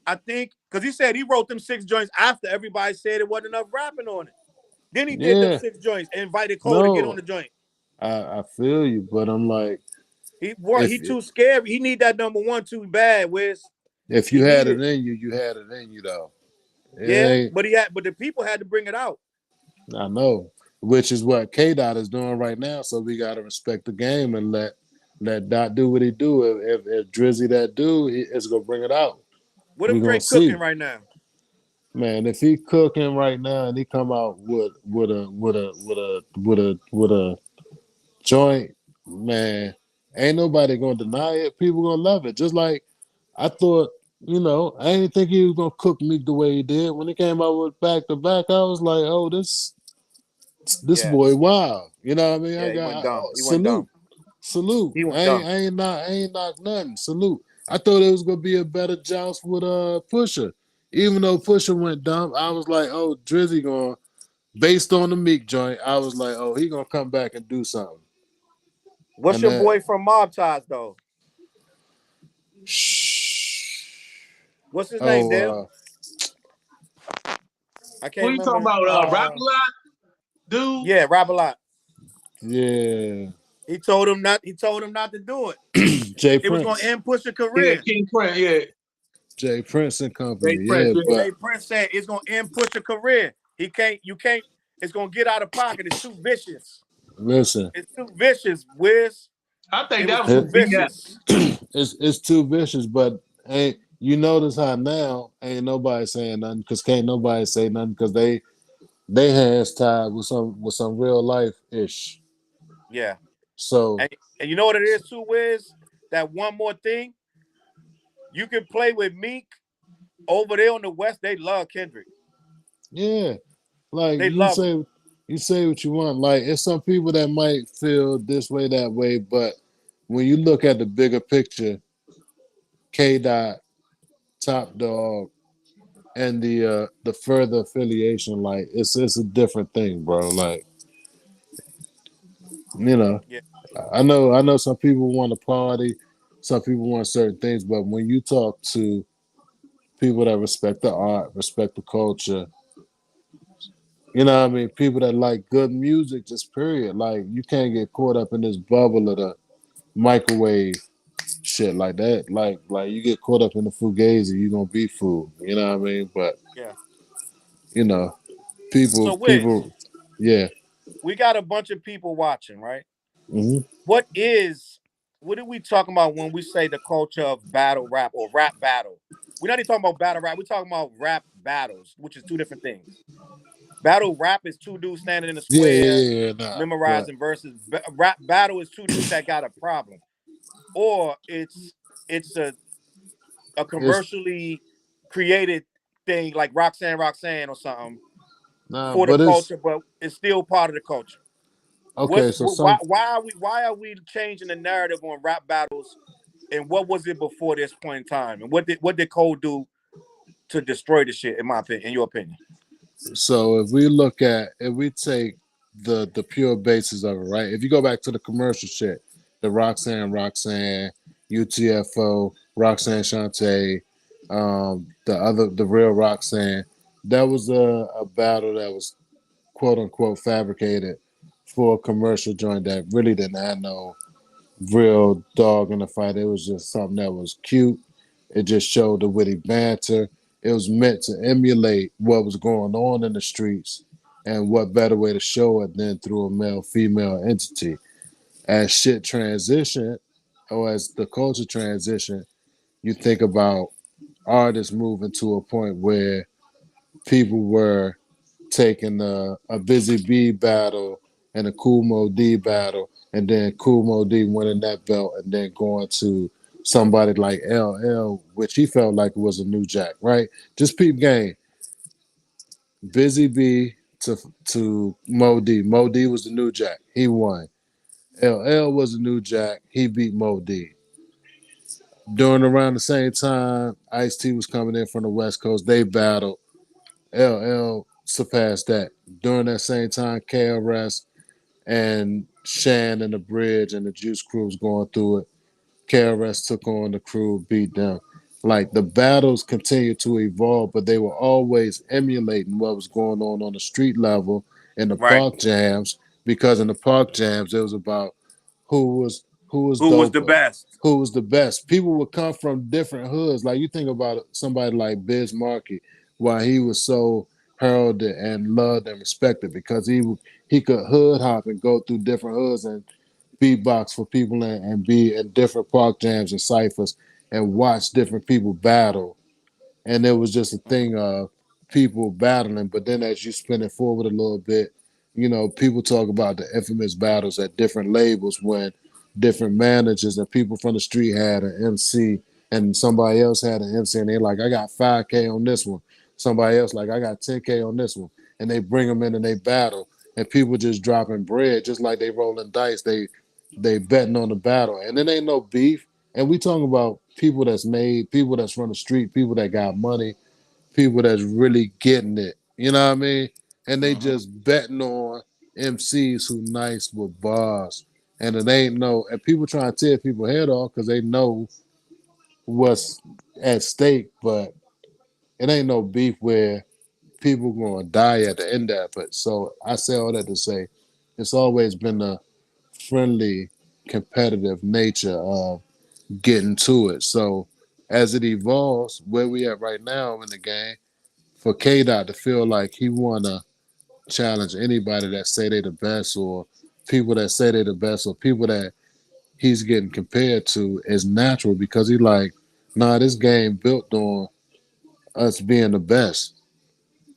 S1: I think because he said he wrote them 6 joints after everybody said it wasn't enough rapping on it. Then he did them
S3: Yeah,
S1: 6 joints and invited Cole to get on the
S3: no,
S1: joint.
S3: I feel you, but I'm like,
S1: He
S3: if
S1: too scared. He need that number one too bad, Wiz.
S3: if
S1: He
S3: you had
S1: need
S3: it
S1: it.
S3: in you, you had it in you though. It
S1: Yeah,
S3: ain't.
S1: but the people had to bring it out.
S3: I know, which is what K Dot is doing right now. So we gotta respect the game and let Dot do what he do. If Drizzy that dude, it's gonna bring it out.
S1: What
S3: We
S1: if
S3: gonna
S1: Drake cooking
S3: see.
S1: right now?
S3: Man, if he cooking right now and he come out with a joint, man, ain't nobody gonna deny it. People gonna love it. Just like I thought, I didn't think he was gonna cook Meek the way he did. When he came out with back to back, I was like, oh, this
S1: Yeah,
S3: boy, wow. You know what I mean?
S1: yeah, he went dumb. He went
S3: Salute,
S1: dumb.
S3: salute.
S1: He
S3: I
S1: went
S3: ain't,
S1: dumb.
S3: I ain't not, I ain't knock nothing. Salute. I thought it was gonna be a better joust with Pusha. Even though Pusha went dumb, I was like, oh, Drizzy going based on the Meek joint. I was like, oh, he gonna come back and do something.
S1: What's
S3: And
S1: your boy from Mob Ties though? What's his name,
S3: oh,
S1: Dale? I
S2: Who
S1: can't
S2: you talking
S1: remember.
S2: about? Rap a lot, dude.
S1: Yeah, Rap a Lot.
S3: yeah,
S1: He told him not. He told him not to do it.
S3: Jay
S1: It was going to
S3: Prince,
S1: end Pusha
S2: Yeah,
S1: career.
S2: King Prince. Yeah,
S3: Jay Prince and
S2: Jay
S3: company.
S2: Prince.
S3: Yeah,
S2: Yeah.
S3: but
S1: Jay Prince said it's going to end Pusha career. He can't. You can't. It's going to get out of pocket. It's too vicious.
S3: listen,
S1: It's too vicious, Wiz.
S2: I think
S1: It was
S2: that was
S1: too
S2: some
S3: it,
S2: BS.
S1: vicious.
S3: it's too vicious, but ain't you notice how now ain't nobody saying nothing because can't nobody say nothing because they hands tied with some real life ish.
S1: Yeah.
S3: So
S1: And you know what it is too, Wiz? That one more thing, you can play with Meek over there on the West. They love Kendrick.
S3: yeah, like
S1: They love him.
S3: you say what you want. Like it's some people that might feel this way that way, but when you look at the bigger picture, K Dot, Top Dog, and the further affiliation, like it's a different thing, bro. Like you know,
S1: Yeah.
S3: I know some people want to party, some people want certain things, but when you talk to people that respect the art, respect the culture, you know what I mean, people that like good music, just period. Like you can't get caught up in this bubble of the microwave shit like that. Like you get caught up in the fugazi, you gonna be fooled. You know what I mean? But
S1: Yeah.
S3: you know,
S1: So Wiz,
S3: people, yeah.
S1: we got a bunch of people watching, right?
S3: Hmm.
S1: What is what are we talking about when we say the culture of battle rap or rap battle? We're not even talking about battle rap. We're talking about rap battles, which is two different things. Battle rap is two dudes standing in a square
S3: Nah, but
S1: memorizing verses. Rap battle is two dudes that got a problem, or it's a
S3: it's
S1: commercially created thing like Roxanne or something
S3: nah,
S1: for the
S3: but it's
S1: culture, but it's still part of the culture.
S3: okay. So
S1: Why
S3: some
S1: why are we changing the narrative on rap battles, and what was it before this point in time, and what did Cole do to destroy the shit? In my opinion, in your opinion,
S3: So if we take the pure basis of it, right? If you go back to the commercial shit, the Roxanne, UTFO, Roxanne Shante, the real Roxanne, that was a battle that was quote unquote fabricated for a commercial joint that really didn't have no real dog in the fight. It was just something that was cute. It just showed the witty banter. It was meant to emulate what was going on in the streets, and what better way to show it than through a male female entity. As shit transition, or as the culture transition, you think about artists moving to a point where people were taking a Busy Bee battle and a Cool Mo D battle, and then Cool Mo D winning that belt, and then going to somebody like LL, which he felt like it was a new jack, right? Just peep game. Busy Bee to Mo D. Mo D was the new jack. He won. LL was the new jack. He beat Mo D. During around the same time, Ice T was coming in from the West Coast. They battled. LL surpassed that. During that same time, KRS and Shan and the Bridge and the Juice Crew was going through it. KRS took on the crew, beat them. Like the battles continued to evolve, but they were always emulating what was going on the street level in the
S1: right?
S3: park jams. Because in the park jams, it was about who was
S1: Who was the
S3: doper,
S1: best?
S3: who was the best. People would come from different hoods. Like you think about somebody like Biz Markie, why he was so heralded and loved and respected because he could hood hop and go through different hoods and beatbox for people and be in different park jams and ciphers and watch different people battle. And it was just a thing of people battling. But then as you spin it forward a little bit, you know, people talk about the infamous battles at different labels when different managers and people from the street had an MC and somebody else had an MC and they're like, I got 5K on this one. Somebody else like, I got 10K on this one. And they bring them in and they battle. And people just dropping bread, just like they rolling dice. They betting on the battle. And it ain't no beef. And we talking about people that's made, people that's from the street, people that got money, people that's really getting it. You know what I mean? And they
S1: Mm-hmm.
S3: just betting on MCs who nice with bars. And it ain't no, and people trying to tear people head off because they know what's at stake, but it ain't no beef where people gonna die at the end of it. So I say all that to say it's always been a friendly, competitive nature of getting to it. So as it evolves, where we at right now in the game, for K Dot to feel like he wanna challenge anybody that say they the best or people that say they're the best or people that he's getting compared to is natural because he like, nah, this game built on us being the best.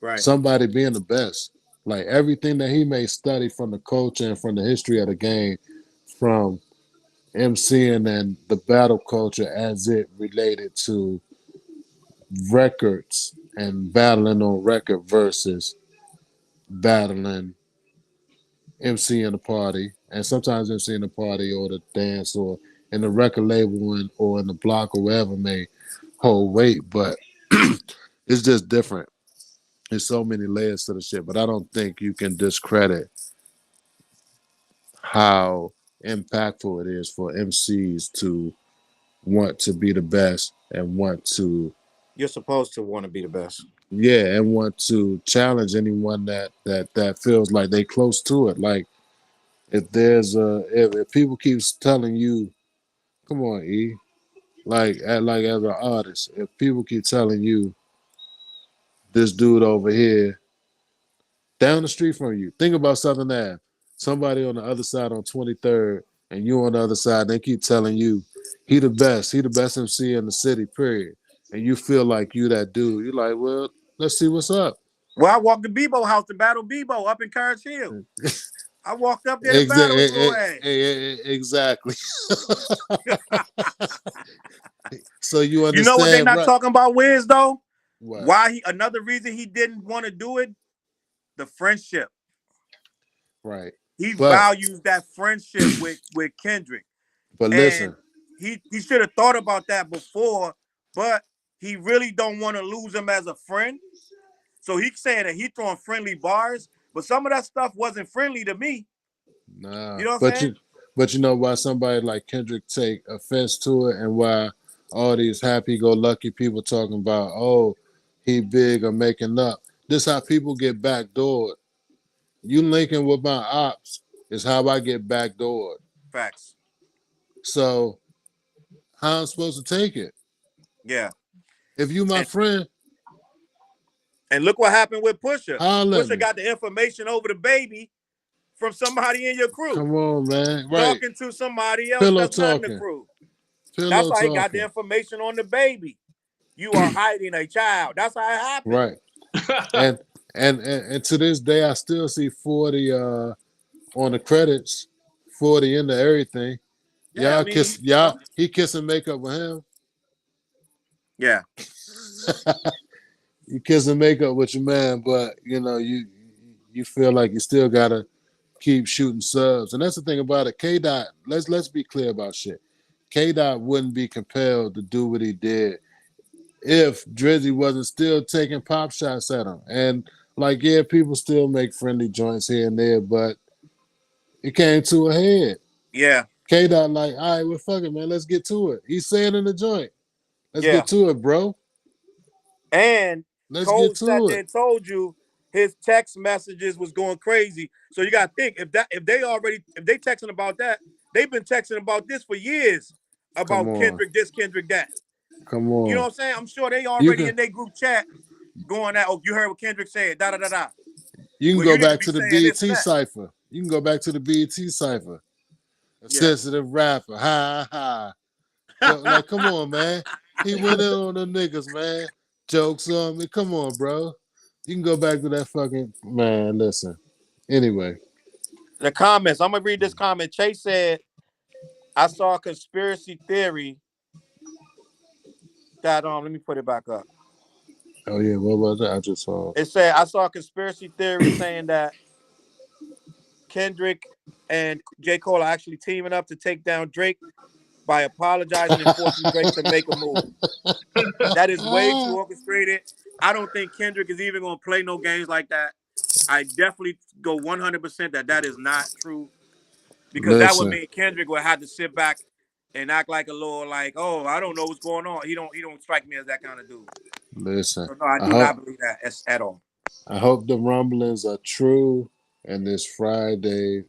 S1: Right.
S3: Somebody being the best. Like everything that he may study from the culture and from the history of the game, from MCing and the battle culture as it related to records and battling on record versus battling MC in the party, and sometimes MC in the party or the dance or in the record label or in the block or wherever may hold weight, but it's just different. There's so many layers to the shit, but I don't think you can discredit how impactful it is for MCs to want to be the best and want to,
S1: You're supposed to want to be the best.
S3: yeah, and want to challenge anyone that feels like they close to it. Like if there's if people keeps telling you, come on, E, like as an artist, if people keep telling you this dude over here down the street from you, think about Southern Ave, somebody on the other side on 23rd, and you on the other side, they keep telling you he the best MC in the city, period. And you feel like you that dude. You're like, well, let's see what's up.
S1: Well, I walked the Bebo house to battle Bebo up in Carriage Hill. I walked up there to battle his little ass.
S3: Exactly. So you understand.
S1: You know what they not
S3: right?
S1: talking about, Wiz, though?
S3: What?
S1: Why another reason he didn't want to do it? The friendship.
S3: Right.
S1: He values that friendship with Kendrick.
S3: But
S1: and
S3: listen.
S1: He should have thought about that before, but he really don't want to lose him as a friend. So he's saying that he throwing friendly bars, but some of that stuff wasn't friendly to me.
S3: Nah.
S1: You know what I'm saying?
S3: But you know why somebody like Kendrick take offense to it, and why all these happy-go-lucky people talking about, oh, he big or making up. This how people get backdoored. You linking with my ops is how I get backdoored.
S1: Facts.
S3: So how I'm supposed to take it?
S1: Yeah.
S3: If you my friend.
S1: And look what happened with Pusha. Pusha
S3: Me.
S1: got the information over the baby from somebody in your crew.
S3: Come on, man. Right.
S1: Talking to somebody else
S3: Pillow
S1: that's not in the crew.
S3: That's
S1: how he got the information on the baby. You are hiding a child. That's how it happened.
S3: Right. and to this day, I still see 40 on the credits, 40 into everything.
S1: Yeah,
S3: he kiss and make up with him.
S1: Yeah.
S3: You kiss and make up with your man, but you know, you feel like you still gotta keep shooting subs. And that's the thing about it. K-Dot, let's be clear about shit. K-Dot wouldn't be compelled to do what he did if Drizzy wasn't still taking pop shots at him. And like, yeah, people still make friendly joints here and there, but it came to a head.
S1: Yeah.
S3: K-Dot like, all right, well, fuck it, man. Let's get to it. He's saying in the joint. Let's get to it, bro.
S1: And
S3: let's
S1: Cole
S3: get to
S1: sat
S3: it.
S1: there and told you his text messages was going crazy. So you gotta think, if they texting about that, they've been texting about this for years. About Kendrick this, Kendrick that.
S3: Come on.
S1: You know what I'm saying? I'm sure they already in their group chat going at, oh, you heard what Kendrick said, da da da da.
S3: You can go back to the BET cipher. You can go back to the BET cipher. A sensitive rapper. Ha ha. So, like, come on, man. He went in on the niggas, man. Jokes on me. Come on, bro. You can go back to that fucking man. Listen. Anyway.
S1: The comments. I'm gonna read this comment. Chase said, I saw a conspiracy theory that let me put it back up.
S3: Oh yeah, what was that? I just saw
S1: it. Said I saw a conspiracy theory saying that Kendrick and J. Cole are actually teaming up to take down Drake by apologizing and forcing Drake to make a move. That is way too orchestrated. I don't think Kendrick is even going to play no games like that. I definitely go 100% that is not true, because that would mean Kendrick would have to sit back and act like a little like, oh, I don't know what's going on. He don't strike me as that kind of dude.
S3: Listen,
S1: so no, I do not believe that at all.
S3: I hope the rumblings are true, and this Friday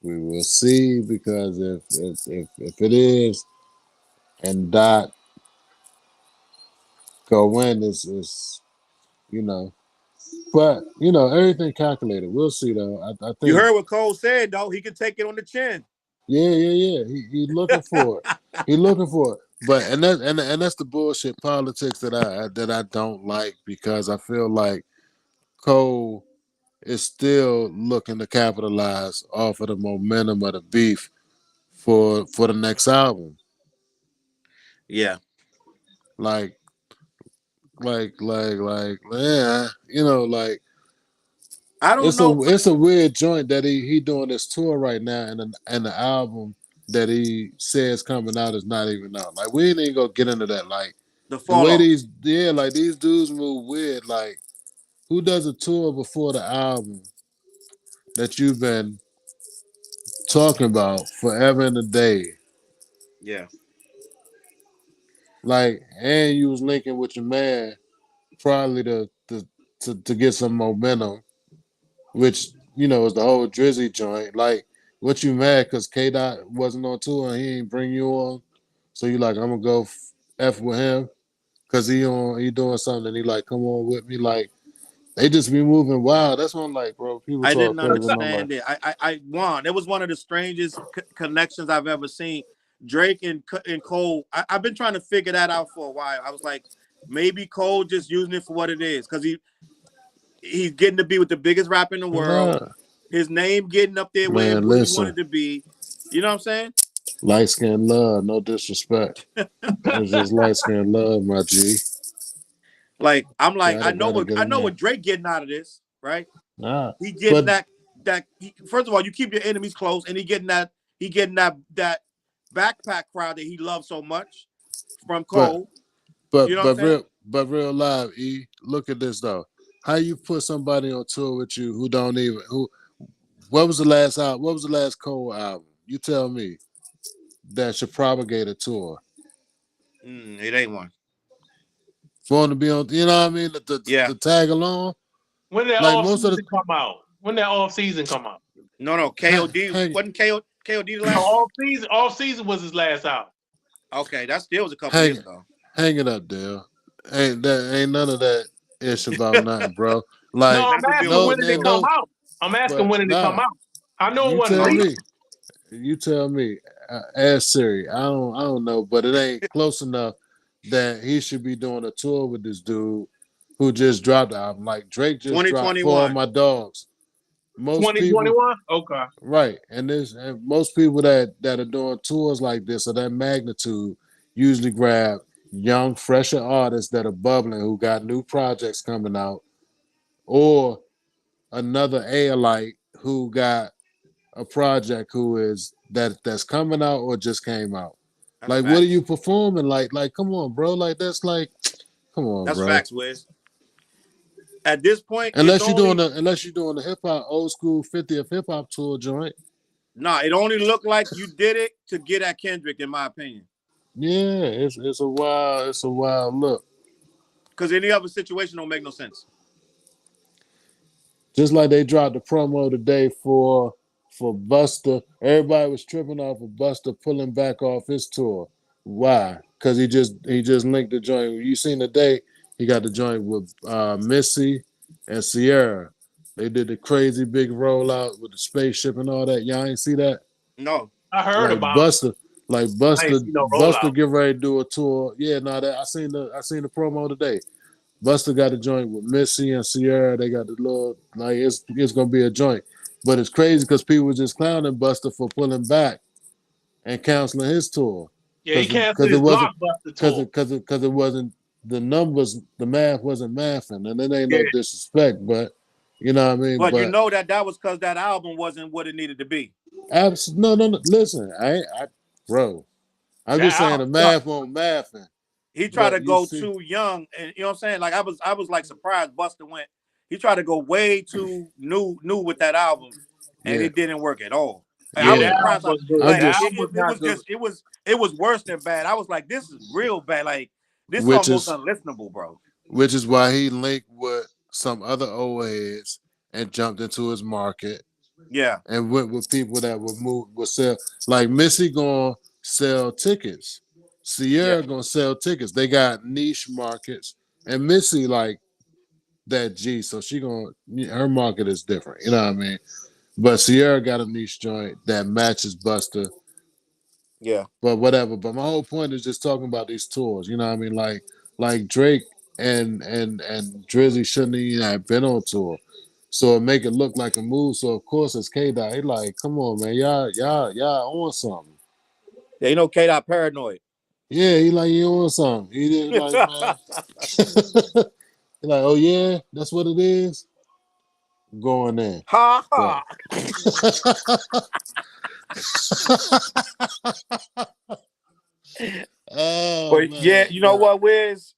S3: we will see, because if it is, and Dot go in, is you know, But you know, everything calculated. We'll see though. I
S1: You
S3: think
S1: heard what Cole said, though. He can take it on the chin.
S3: yeah. He looking for it. He looking for it. But and that's the bullshit politics that I don't like because I feel like Cole is still looking to capitalize off of the momentum of the beef for the next album.
S1: Yeah.
S3: Like yeah, you know, like
S1: I don't know.
S3: it's a weird joint that he doing this tour right now, and the album that he says coming out is not even out. Like we ain't even gonna get into that. Like
S1: The
S3: the
S1: fall
S3: way
S1: off.
S3: like these dudes move weird. Like who does a tour before the album that you've been talking about forever and a day?
S1: Yeah.
S3: Like and you was linking with your man probably to get some momentum, which you know is the whole Drizzy joint. Like, what you mad because K Dot wasn't on tour and he ain't bring you on? So you like, I'm gonna go f with him because he doing something and he like, come on with me. Like they just be moving wild. That's what I'm like, bro. People
S1: I
S3: talk
S1: didn't
S3: crazy. I'm like,
S1: understand it. It was one of the strangest connections I've ever seen. Drake and Cole. I've been trying to figure that out for a while. I was like, maybe Cole just using it for what it is because he's getting to be with the biggest rapper in the world.
S3: nah,
S1: His name getting up there where
S3: man,
S1: he
S3: listen,
S1: wanted to be. You know what I'm saying?
S3: light skin love, no disrespect. It's just light skin love, my G.
S1: Like I'm like
S3: Gotta get
S1: I
S3: him
S1: know
S3: in.
S1: what Drake getting out of this, right?
S3: Nah,
S1: He getting
S3: but
S1: first of all, you keep your enemies close, and he getting that backpack crowd that he loves so much from
S3: but
S1: Cole. You know what I'm saying?
S3: real live. E, look at this though. How you put somebody on tour with you who don't even who? What was the last album? What was the last Cole album? You tell me that should propagate a tour
S1: It ain't one.
S3: for him to be on. You know what I mean?
S1: Yeah.
S3: The tag along.
S2: When that
S3: Like
S2: off
S3: most of the
S2: season come out? When that off season come out?
S1: No.
S3: hang,
S1: KOD
S3: hang,
S1: wasn't KOD the
S2: No,
S1: last one.
S2: off season was his last album.
S1: Okay, that still was a couple
S3: hang,
S1: years ago.
S3: hang it up, Dale. Ain't none of that ish about nothing, bro.
S2: No,
S3: Like
S2: I'm
S1: Nothing to do
S2: asking
S1: with
S3: no,
S2: when did it
S1: Wiz-One.
S2: come
S3: no,
S2: out? I'm asking
S3: but
S2: when did it come
S3: nah.
S2: out? I know it
S3: You
S2: wasn't
S3: tell
S2: recent.
S3: me. You tell me. Ask Siri. I don't know, but it ain't close enough that he should be doing a tour with this dude who just dropped the album. Like Drake just dropped For All
S1: 2021.
S3: My Dogs. Most people,
S2: 2021? Okay.
S3: right, and most people that are doing tours like this of that magnitude usually grab young, fresher artists that are bubbling who got new projects coming out, or another A-alike who got a project who is that's coming out or just came out.
S1: That's
S3: Like, what are
S1: facts.
S3: you performing? Like, come on, bro. Like, that's like, come on,
S1: That's
S3: bro.
S1: facts, Wiz. At this point, it's only
S3: Unless you're doing the hip hop old school 50th hip hop tour joint.
S1: it only looked like you did it to get at Kendrick, in my opinion.
S3: Yeah, it's a wild look.
S1: Because any other situation don't make no sense.
S3: Just like they dropped the promo today for Buster. Everybody was tripping off of Buster pulling back off his tour. Why? Because he just linked the joint. You seen the day he got the joint with Missy and Sierra. They did the crazy big rollout with the spaceship and all that. Y'all ain't see that?
S1: No.
S2: I heard
S3: Like
S2: about
S3: Buster, like
S2: it. I ain't
S3: Buster,
S2: seen no
S3: Buster
S2: rollout.
S3: get ready to do a tour. Yeah, no, that I seen the promo today. Buster got a joint with Missy and Sierra. They got the little like it's gonna be a joint, but it's crazy because people was just clowning Buster for pulling back and canceling his tour
S2: Yeah, he canceled
S3: because it
S2: his
S3: wasn't
S2: blockbuster tour.
S3: because it wasn't the numbers, the math wasn't mathing, and it ain't
S2: Yeah,
S3: no disrespect, but you know what I mean.
S1: But you
S3: But
S1: know that was because that album wasn't what it needed to be.
S3: no. Listen, bro, I'm
S2: that
S3: just saying the
S2: album sucked.
S3: math won't mathing.
S1: He tried to
S3: But you
S1: go
S3: see,
S1: too young, and you know what I'm saying. Like I was like surprised Buster went. He tried to go way too new with that album, and
S3: yeah,
S1: it didn't work at all. Like, I
S2: Yeah,
S1: was
S2: that
S3: yeah.
S2: album
S1: surprised.
S2: was good.
S3: I'm
S1: Like
S2: That
S3: just
S2: album was
S1: it
S2: not
S1: was
S2: good.
S1: just it was worse than bad. I was like, this is real bad. Like this is
S3: which
S1: almost
S3: is
S1: unlistenable, bro.
S3: which is why he linked with some other old heads and jumped into his market
S1: Yeah,
S3: and went with people that would sell. Like Missy gonna sell tickets,
S1: yeah,
S3: Sierra gonna sell tickets. They got niche markets, and Missy like that G, so her market is different. You know what I mean? But Sierra got a niche joint that matches Buster.
S1: Yeah.
S3: But whatever. But my whole point is just talking about these tours. You know what I mean? Like Drake and Drizzy shouldn't even have been on tour. So it make it look like a move. So of course it's K Dot. He like, come on, man, y'all on something.
S1: Yeah, you know K-Dot paranoid.
S3: Yeah, he like you on something. He did like, man. He like, oh yeah, that's what it is. Going in.
S1: Ha
S3: But
S1: ha.
S3: oh
S1: But yeah,
S3: man,
S1: you know
S3: but
S1: what, Wiz?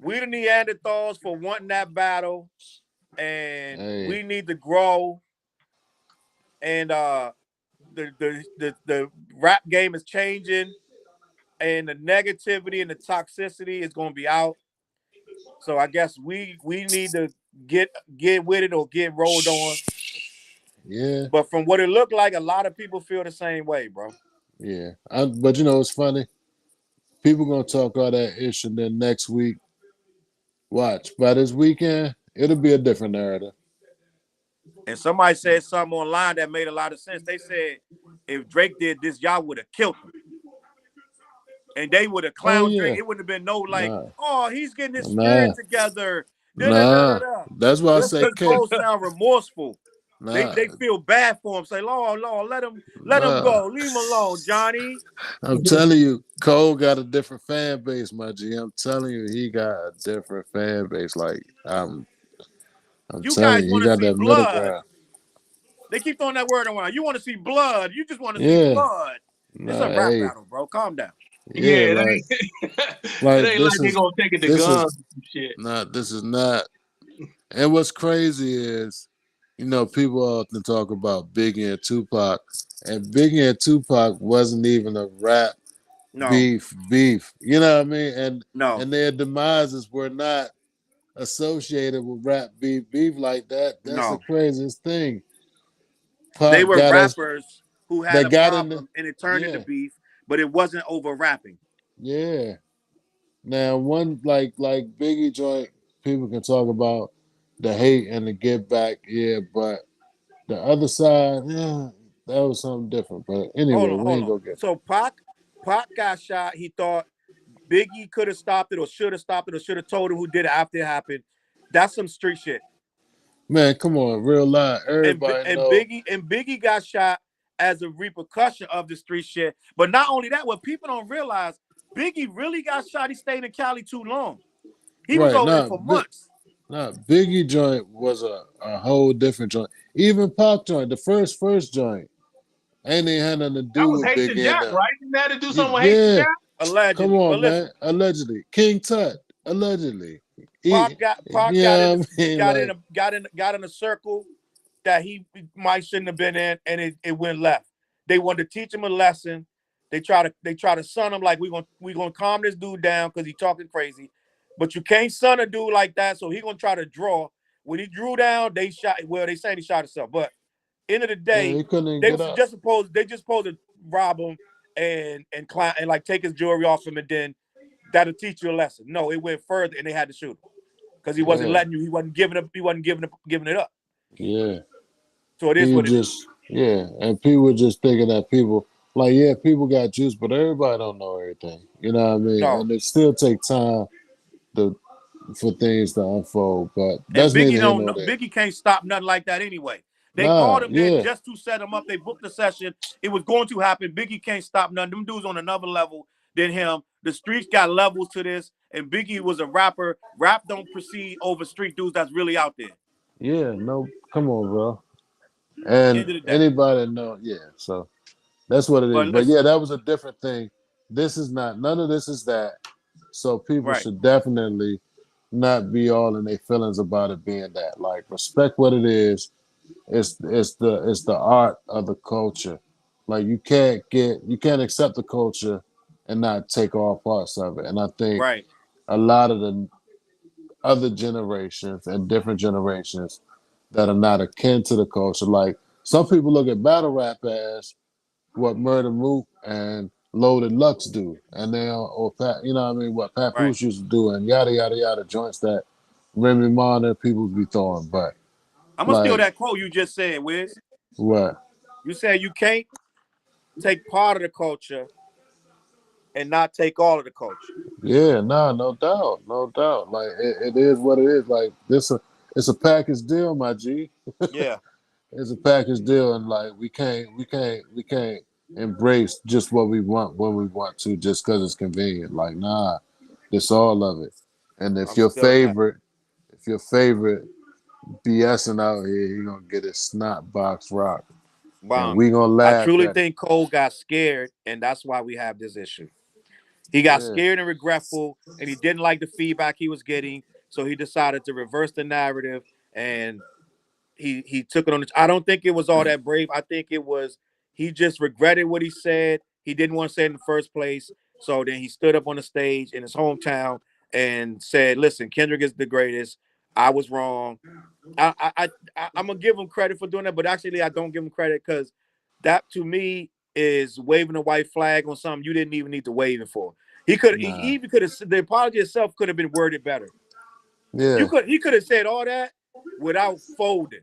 S1: We the Neanderthals for wanting that battle, and
S3: hey,
S1: we need to grow. And the rap game is changing, and the negativity and the toxicity is going to be out. So I guess we need to get with it or get rolled on.
S3: yeah,
S1: But from what it looked like, a lot of people feel the same way, bro.
S3: yeah. But you know it's funny. People gonna talk all that ish, and then next week, watch. By this weekend, it'll be a different narrative.
S1: And somebody said something online that made a lot of sense. They said if Drake did this, y'all would have killed him. And they would have
S3: Oh
S1: clowned Drake.
S3: yeah,
S1: It wouldn't have been no like,
S3: nah,
S1: oh, he's getting his
S3: nah,
S1: spirit together. Da da da da
S3: nah.
S1: da.
S3: That's why I
S1: Just
S3: say
S1: because
S3: K.
S1: Cole sound remorseful,
S3: Nah,
S1: they feel bad for him. Say, Lord, let him
S3: nah.
S1: go. Leave him alone, Johnny.
S3: I'm telling you, Cole got a different fan base, my G. I'm telling you, he got a different fan base. Like I'm
S1: You
S3: telling
S1: guys
S3: you, he
S1: want to
S3: got
S1: see
S3: that middle
S1: blood.
S3: ground.
S1: They keep throwing that word around. You want to see blood. You just want to see
S3: Yeah,
S1: blood. It's a
S3: nah,
S1: rap
S3: hey,
S1: battle, bro. Calm down.
S3: yeah,
S2: Yeah, it
S3: like
S2: ain't, it
S3: like
S2: ain't like they gonna take it to
S3: this is
S2: guns and shit.
S3: not this is not. And what's crazy is, people often talk about Biggie and Tupac, and Biggie and Tupac wasn't even a rap
S1: No,
S3: beef. You know what I mean?
S1: no,
S3: And their demises were not associated with rap beef like that. That's the
S1: no.
S3: craziest thing.
S1: They
S3: Pac
S1: were
S3: got us
S1: rappers who had
S3: that
S1: a
S3: got in the
S1: problem and it turned into
S3: yeah,
S1: beef, but it wasn't over rapping.
S3: yeah. Now one like Biggie joint, people can talk about the hate and the get back, yeah, but the other side, yeah, that was something different. But anyway, we
S1: Hold
S3: ain't
S1: on.
S3: gonna get
S1: So Pac got shot. He thought Biggie could have stopped it or should have stopped it or should have told him who did it after it happened. That's some street shit.
S3: man, come on, real life. Everybody know.
S1: And Biggie got shot as a repercussion of the street shit. But not only that, what people don't realize, Biggie really got shot. He stayed in Cali too long. He was
S3: Right,
S1: over there for months.
S3: Biggie joint was a whole different joint. Even Pop joint, the first joint, ain't even had nothing to
S2: That
S3: do
S2: was
S3: with
S2: Haitian
S3: Biggie and
S2: Jack,
S3: them.
S2: right? Didn't that have to do something with Haitian
S3: Yeah,
S2: Jack?
S3: come
S1: Allegedly. But
S3: on, man.
S1: listen,
S3: Allegedly. King Tut, allegedly.
S1: Pac got
S3: Yeah,
S1: in
S3: I mean, like,
S1: got in a circle that he might shouldn't have been in, and it went left. They wanted to teach him a lesson. They try to son him like we gonna calm this dude down because he talking crazy. But you can't son a dude like that, so he gonna try to draw. When he drew down, they shot. Well, they saying he shot himself, but end of the
S3: yeah,
S1: day,
S3: he couldn't even
S1: they
S3: get
S1: was
S3: up.
S1: just supposed to rob him and clown and like take his jewelry off him, and then that'll teach you a lesson. No, it went further, and they had to shoot him because he wasn't
S3: Yeah,
S1: letting you. He wasn't giving up. He wasn't giving it up.
S3: yeah.
S1: So it is
S3: People
S1: what it is.
S3: just, yeah. And people were just thinking that people, like, yeah, people got juice, but everybody don't know everything. You know what I mean?
S1: No,
S3: And it still take time to for things to unfold. But
S1: and
S3: that's
S1: Biggie
S3: neither here
S1: don't
S3: nor
S1: know.
S3: there.
S1: Biggie can't stop nothing like that anyway. They called
S3: Nah,
S1: him in
S3: yeah,
S1: just to set him up. They booked the session. It was going to happen. Biggie can't stop nothing. Them dudes on another level than him. The streets got levels to this, and Biggie was a rapper. Rap don't proceed over street dudes that's really out there.
S3: yeah. No, come on, bro. And
S1: End of the day.
S3: anybody know, yeah. So that's what it
S1: But
S3: is. But
S1: listen,
S3: yeah, that was a different thing. This is not. None of this is that. So people
S1: right,
S3: should definitely not be all in their feelings about it being that. Like respect what it is. It's the art of the culture. Like you can't accept the culture and not take all parts of it. And I think
S1: right.
S3: a lot of the other generations and different generations that are not akin to the culture, like some people look at battle rap as what Murder Mook and Loaded Lux do, and they or Pat, you know what I mean, what
S1: Right.
S3: Papoose used to do, and yada yada yada joints that Remy Ma that people be throwing, but
S1: I'm gonna steal
S3: like
S1: that quote you just said, Wiz.
S3: what?
S1: You said you can't take part of the culture and not take all of the culture.
S3: Yeah, nah, no doubt, no doubt. Like it is what it is. Like it's a package deal, my G.
S1: Yeah,
S3: It's a package deal, and like we can't embrace just what we want when we want to, just because it's convenient. Like nah, it's all of it. And
S1: I'm feeling that.
S3: if your favorite BSing out here, you're gonna get a snot box rock, and
S1: Bomb.
S3: we gonna
S1: I
S3: laugh
S1: truly
S3: at it.
S1: think Cole got scared, and that's why we have this issue. He got
S3: Yeah,
S1: scared and regretful, and he didn't like the feedback he was getting, so he decided to reverse the narrative, and he took it on. I don't think it was all that brave. I think it was he just regretted what he said. He didn't want to say it in the first place, so then he stood up on the stage in his hometown and said, "Listen, Kendrick is the greatest. I was wrong. I'm gonna give him credit for doing that, but actually I don't give him credit because that to me is waving a white flag on something you didn't even need to wave it for. He
S3: nah,
S1: even could have the apology itself could have been worded better.
S3: yeah.
S1: He could have said all that without folding.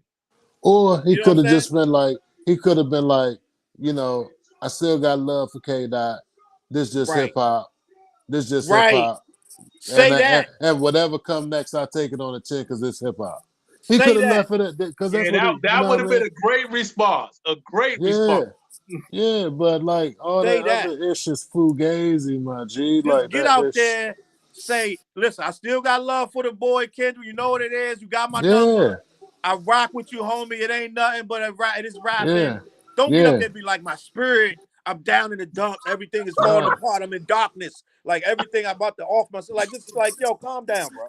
S3: Or he
S1: You know what
S3: could
S1: I'm
S3: have
S1: saying?
S3: just been like, he could have been like, you know, I still got love for K Dot. This just hip
S1: Right,
S3: hop. This just hip
S1: right.
S3: hop.
S1: Say that.
S3: And whatever come next, I take it on the chin because it's hip hop. He
S1: Say
S3: could have
S1: that.
S3: left it at because that's
S2: Yeah,
S3: what
S2: that
S3: he, you
S2: that
S3: know
S2: would
S3: what I
S2: have
S3: mean?
S2: been a great response. A great
S3: Yeah,
S2: response.
S3: yeah, but like all
S1: Say
S3: that
S1: that.
S3: other ish is fugazi, my G.
S1: Just
S3: Like
S1: get
S3: that
S1: out
S3: ish.
S1: there. Say, listen, I still got love for the boy Kendrick. You know what it is. You got my number.
S3: Yeah,
S1: I rock with you, homie. It ain't nothing but it is rapping.
S3: yeah,
S1: Don't get up
S3: yeah.
S1: there and be like, my spirit, I'm down in the dumps. Everything is falling
S3: Nah,
S1: apart. I'm in darkness. Like everything I'm about to off myself. Like, just like, yo, calm down, bro.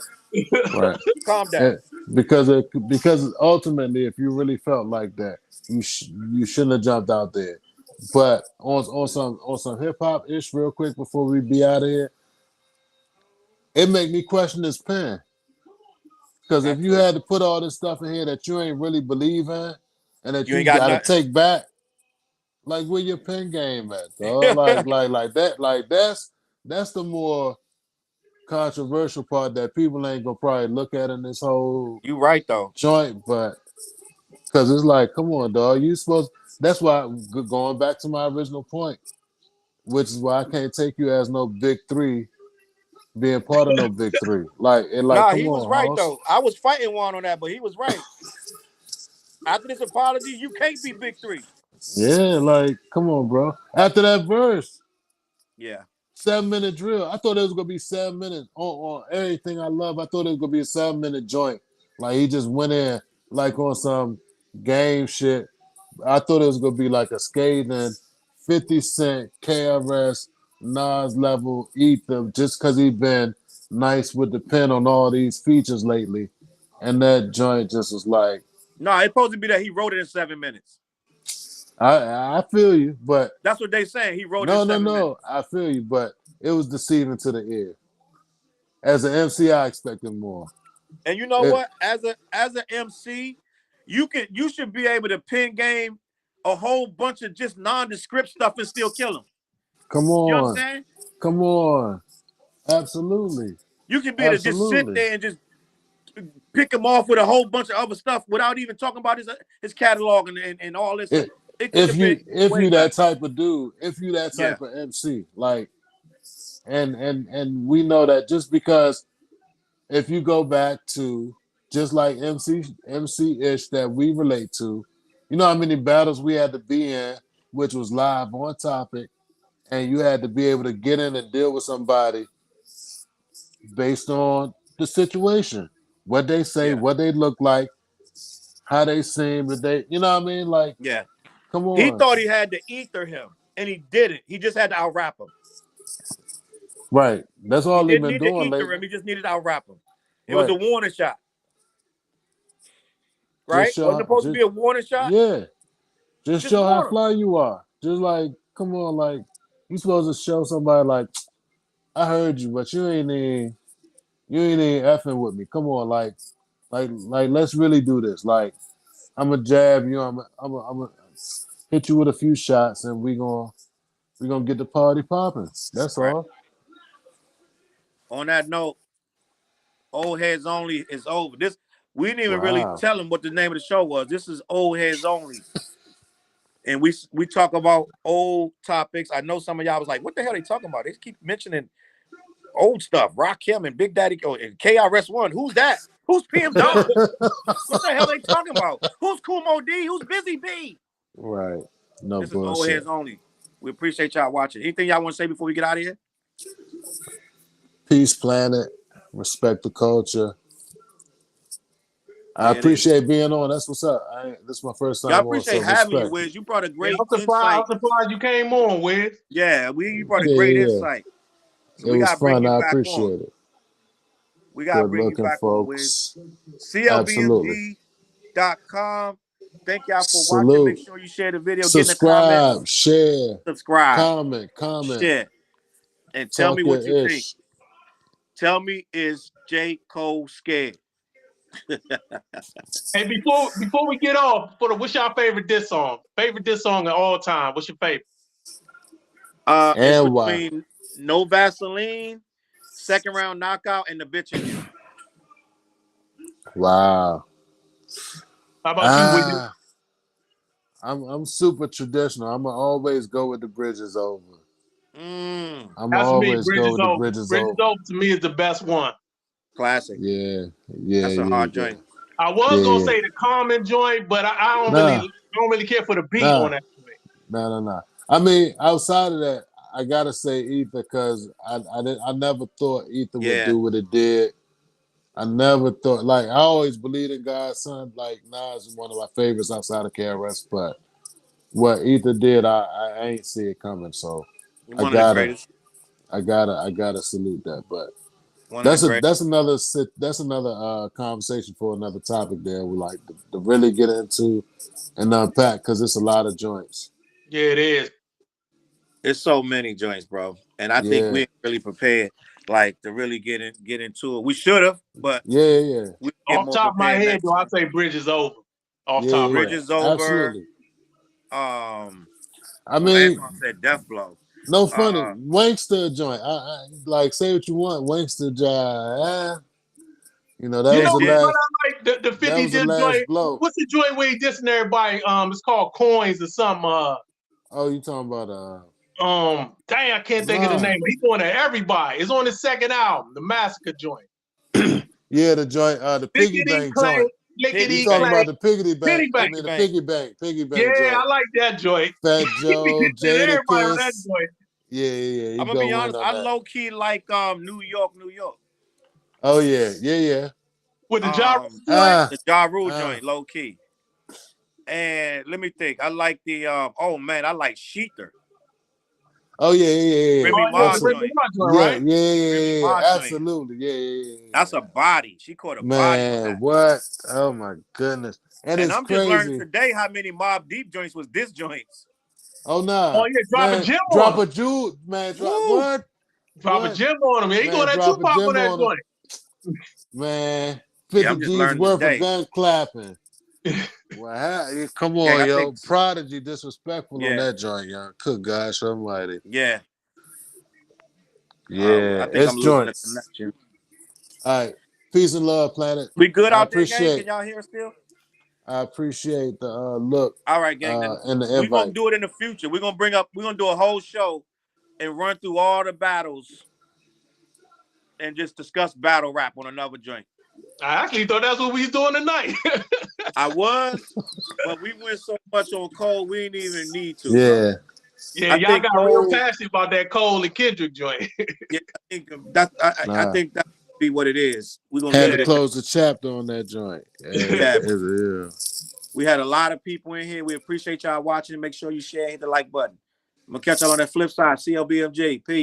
S3: right.
S1: Calm down.
S3: And because ultimately, if you really felt like that, you shouldn't have jumped out there. But on some hip hop ish, real quick before we be out of here, it make me question this pen. Because if
S1: That
S3: you
S1: too.
S3: had to put all this stuff in here that you ain't really believe in, and that
S1: You
S3: you
S1: ain't got
S3: got to
S1: nothing.
S3: take back, like where your pen game at, dog? Like that, like that's the more controversial part that people ain't gonna probably look at in this whole
S1: You right though.
S3: joint, but because it's like, come on, dog, you supposed. That's why going back to my original point, which is why I can't take you as no big three, being part of no big three. Like,
S1: Nah,
S3: come
S1: he was
S3: on,
S1: right
S3: house.
S1: though. I was fighting Juan on that, but he was right. After this apology, you can't be big three.
S3: Yeah, like, come on, bro. After that verse,
S1: Yeah.
S3: 7 minute drill. I thought it was gonna be 7 minutes on everything I love. I thought it was gonna be a 7 minute joint. Like he just went in like on some game shit. I thought it was gonna be like a scathing 50 Cent, KRS, Nas level ether just because he been nice with the pen on all these features lately. And that joint just was like,
S1: No, it's supposed to be that he wrote it in 7 minutes.
S3: I feel you, but
S1: That's what they saying. He wrote it in
S3: no, no,
S1: 7 minutes.
S3: no. I feel you, but it was deceiving to the ear. As an MC, I expected more.
S1: And you know
S3: It,
S1: what? As an MC, you should be able to pin game a whole bunch of just nondescript stuff and still kill him.
S3: come
S1: You know what I'm
S3: on,
S1: saying?
S3: come on, absolutely,
S1: You can be able to just sit
S3: absolutely.
S1: there and just pick him off with a whole bunch of other stuff without even talking about his catalog and all this.
S3: It,
S1: It could have been
S3: if
S1: way
S3: you that
S1: better.
S3: type of dude, if you that
S1: Yeah.
S3: type of MC, like, and we know that just because if you go back to just like MC ish that we relate to, you know how many battles we had to be in, which was live on topic, and you had to be able to get in and deal with somebody based on the situation, what they say,
S1: Yeah.
S3: what they look like, how they seem, but they, you know what I mean? Like,
S1: Yeah.
S3: come
S1: He
S3: on,
S1: thought he had to ether him, and he didn't. He just had to out rap him.
S3: right? That's
S1: He
S3: all they've
S1: didn't
S3: been
S1: need to
S3: doing
S1: ether
S3: lately,
S1: him. He just needed to out rap him. It was a
S3: right?
S1: warning shot, right?
S3: Just
S1: Wasn't
S3: show,
S1: supposed to be a warning shot.
S3: yeah, just
S1: Just
S3: show how
S1: warn him.
S3: fly you are. Just like, come on, like you supposed to show somebody like, I heard you, but you ain't even effing with me. Come on, like, let's really do this. Like, I'm a jab you. I'm a hit you with a few shots, and we gonna get the party popping. That's
S1: Right.
S3: all.
S1: On that note, Old Heads Only is over. We didn't even really tell them what the name of the show was. This is Old Heads Only. And we talk about old topics. I know some of y'all was like, what the hell are they talking about? They keep mentioning old stuff. Rakim and Big Daddy and KRS-One. Who's that? Who's PM Dawn? What the hell are they talking about? Who's Kumo D? Who's Busy B?
S3: Right. No
S1: This
S3: bullshit.
S1: is Old Heads Only. We appreciate y'all watching. Anything y'all want to say before we get out of here?
S3: Peace, planet. Respect the culture. I appreciate being on. That's what's up. This is my first time.
S1: I appreciate having you, Wiz. You brought a great insight.
S2: I'm surprised you came on, Wiz.
S1: Yeah, you brought a great insight. So
S3: it was fun. I appreciate it.
S1: We got to bring you back on, Wiz. CLBMG.com. Thank y'all for watching. Make sure you share the video.
S3: Subscribe,
S1: get in the comments.
S3: share,
S1: subscribe,
S3: comment,
S1: share, and tell me what you think. Tell me, is J. Cole scared?
S2: Hey, before we get off, what's your favorite diss song? Favorite diss song of all time? What's your favorite?
S1: It's between No Vaseline, Second Round Knockout, and The Bitch in You.
S3: Wow.
S2: How about you, Wiz?
S3: I'm super traditional. I'm gonna always go with The Bridge Is Over. I'm always go with The Bridge Is Over.
S2: Bridge Is Over to me is the best one.
S1: Classic.
S3: Yeah.
S1: That's a hard joint.
S2: I was gonna say the Common joint, but I don't really care for the beat on that joint.
S3: No. I mean, outside of that, I gotta say Ether because I never thought Ether would do what it did. I never thought, like, I always believed in God's son. Like, Nas is one of my favorites outside of KRS, but what Ether did, I ain't see it coming. So I gotta salute that. But that's another conversation for another topic there. We like to really get into and unpack because it's a lot of joints.
S2: Yeah, it is.
S1: It's so many joints, bro, and I think we ain't really prepared, like, to really get into it. We should have, but
S2: Off top of my head, though, I say Bridge Is Over.
S1: Bridge Is Over.
S3: Absolutely.
S1: I mean, I said Death Blow.
S3: No funny, Wankster joint. I like, say what you want, Wankster joint. That was the last.
S2: I like the 50 diss joint.
S3: Blow.
S2: What's the joint where he dissing everybody? It's called Coins or something.
S3: You talking about
S2: dang, I can't think of the name. He's going to everybody. It's on his second album, the Massacre joint.
S3: Yeah, the joint, the Piggy Bank joint. You talking about the Piggy Bank? I mean, the Piggy Bank. Yeah,
S2: joint. I like that joint.
S3: Fat Joe, Jada Kiss.
S2: That joint.
S3: Yeah.
S1: I'm gonna be honest. I low key like New York.
S3: Oh yeah.
S2: With the Ja Rule joint,
S1: the Ja Rule joint, low key. And let me think. I like the I like Sheether.
S3: Oh yeah.
S1: Remy Ma joint.
S2: Right?
S3: Yeah. Absolutely. Yeah.
S1: That's a body. She caught a body.
S3: Man, what? Oh my goodness. And it's
S1: I'm
S3: crazy.
S1: just learning today how many Mobb Deep joints was this joints.
S3: Oh no.
S2: Oh yeah, drop a gem on
S3: Drop a jewel, man. What?
S2: Drop a gem on him. He going that Tupac on that joint.
S3: Man, 50 G's worth of gun clapping. Well, come on, yo. Prodigy disrespectful on that joint, yo. Good gosh almighty.
S1: Yeah.
S3: Yeah, it's joints. All right. Peace and love, planet.
S1: We good out there, gang? Can y'all hear still?
S3: I appreciate the look.
S1: All right, gang.
S3: And the invite.
S1: We're gonna do it in the future. We're gonna do a whole show and run through all the battles and just discuss battle rap on another joint.
S2: I actually thought that's what we was doing tonight.
S1: I was, but we went so much on Cole, we didn't even need to.
S3: Yeah.
S2: Yeah, y'all got real passionate about that Cole and Kendrick joint.
S1: Yeah, I think that would be what it is. We're gonna
S3: had to close the chapter on that joint. Yeah.
S1: We had a lot of people in here. We appreciate y'all watching. Make sure you share, hit the like button. I'm gonna catch y'all on that flip side. CLBMJ. Peace.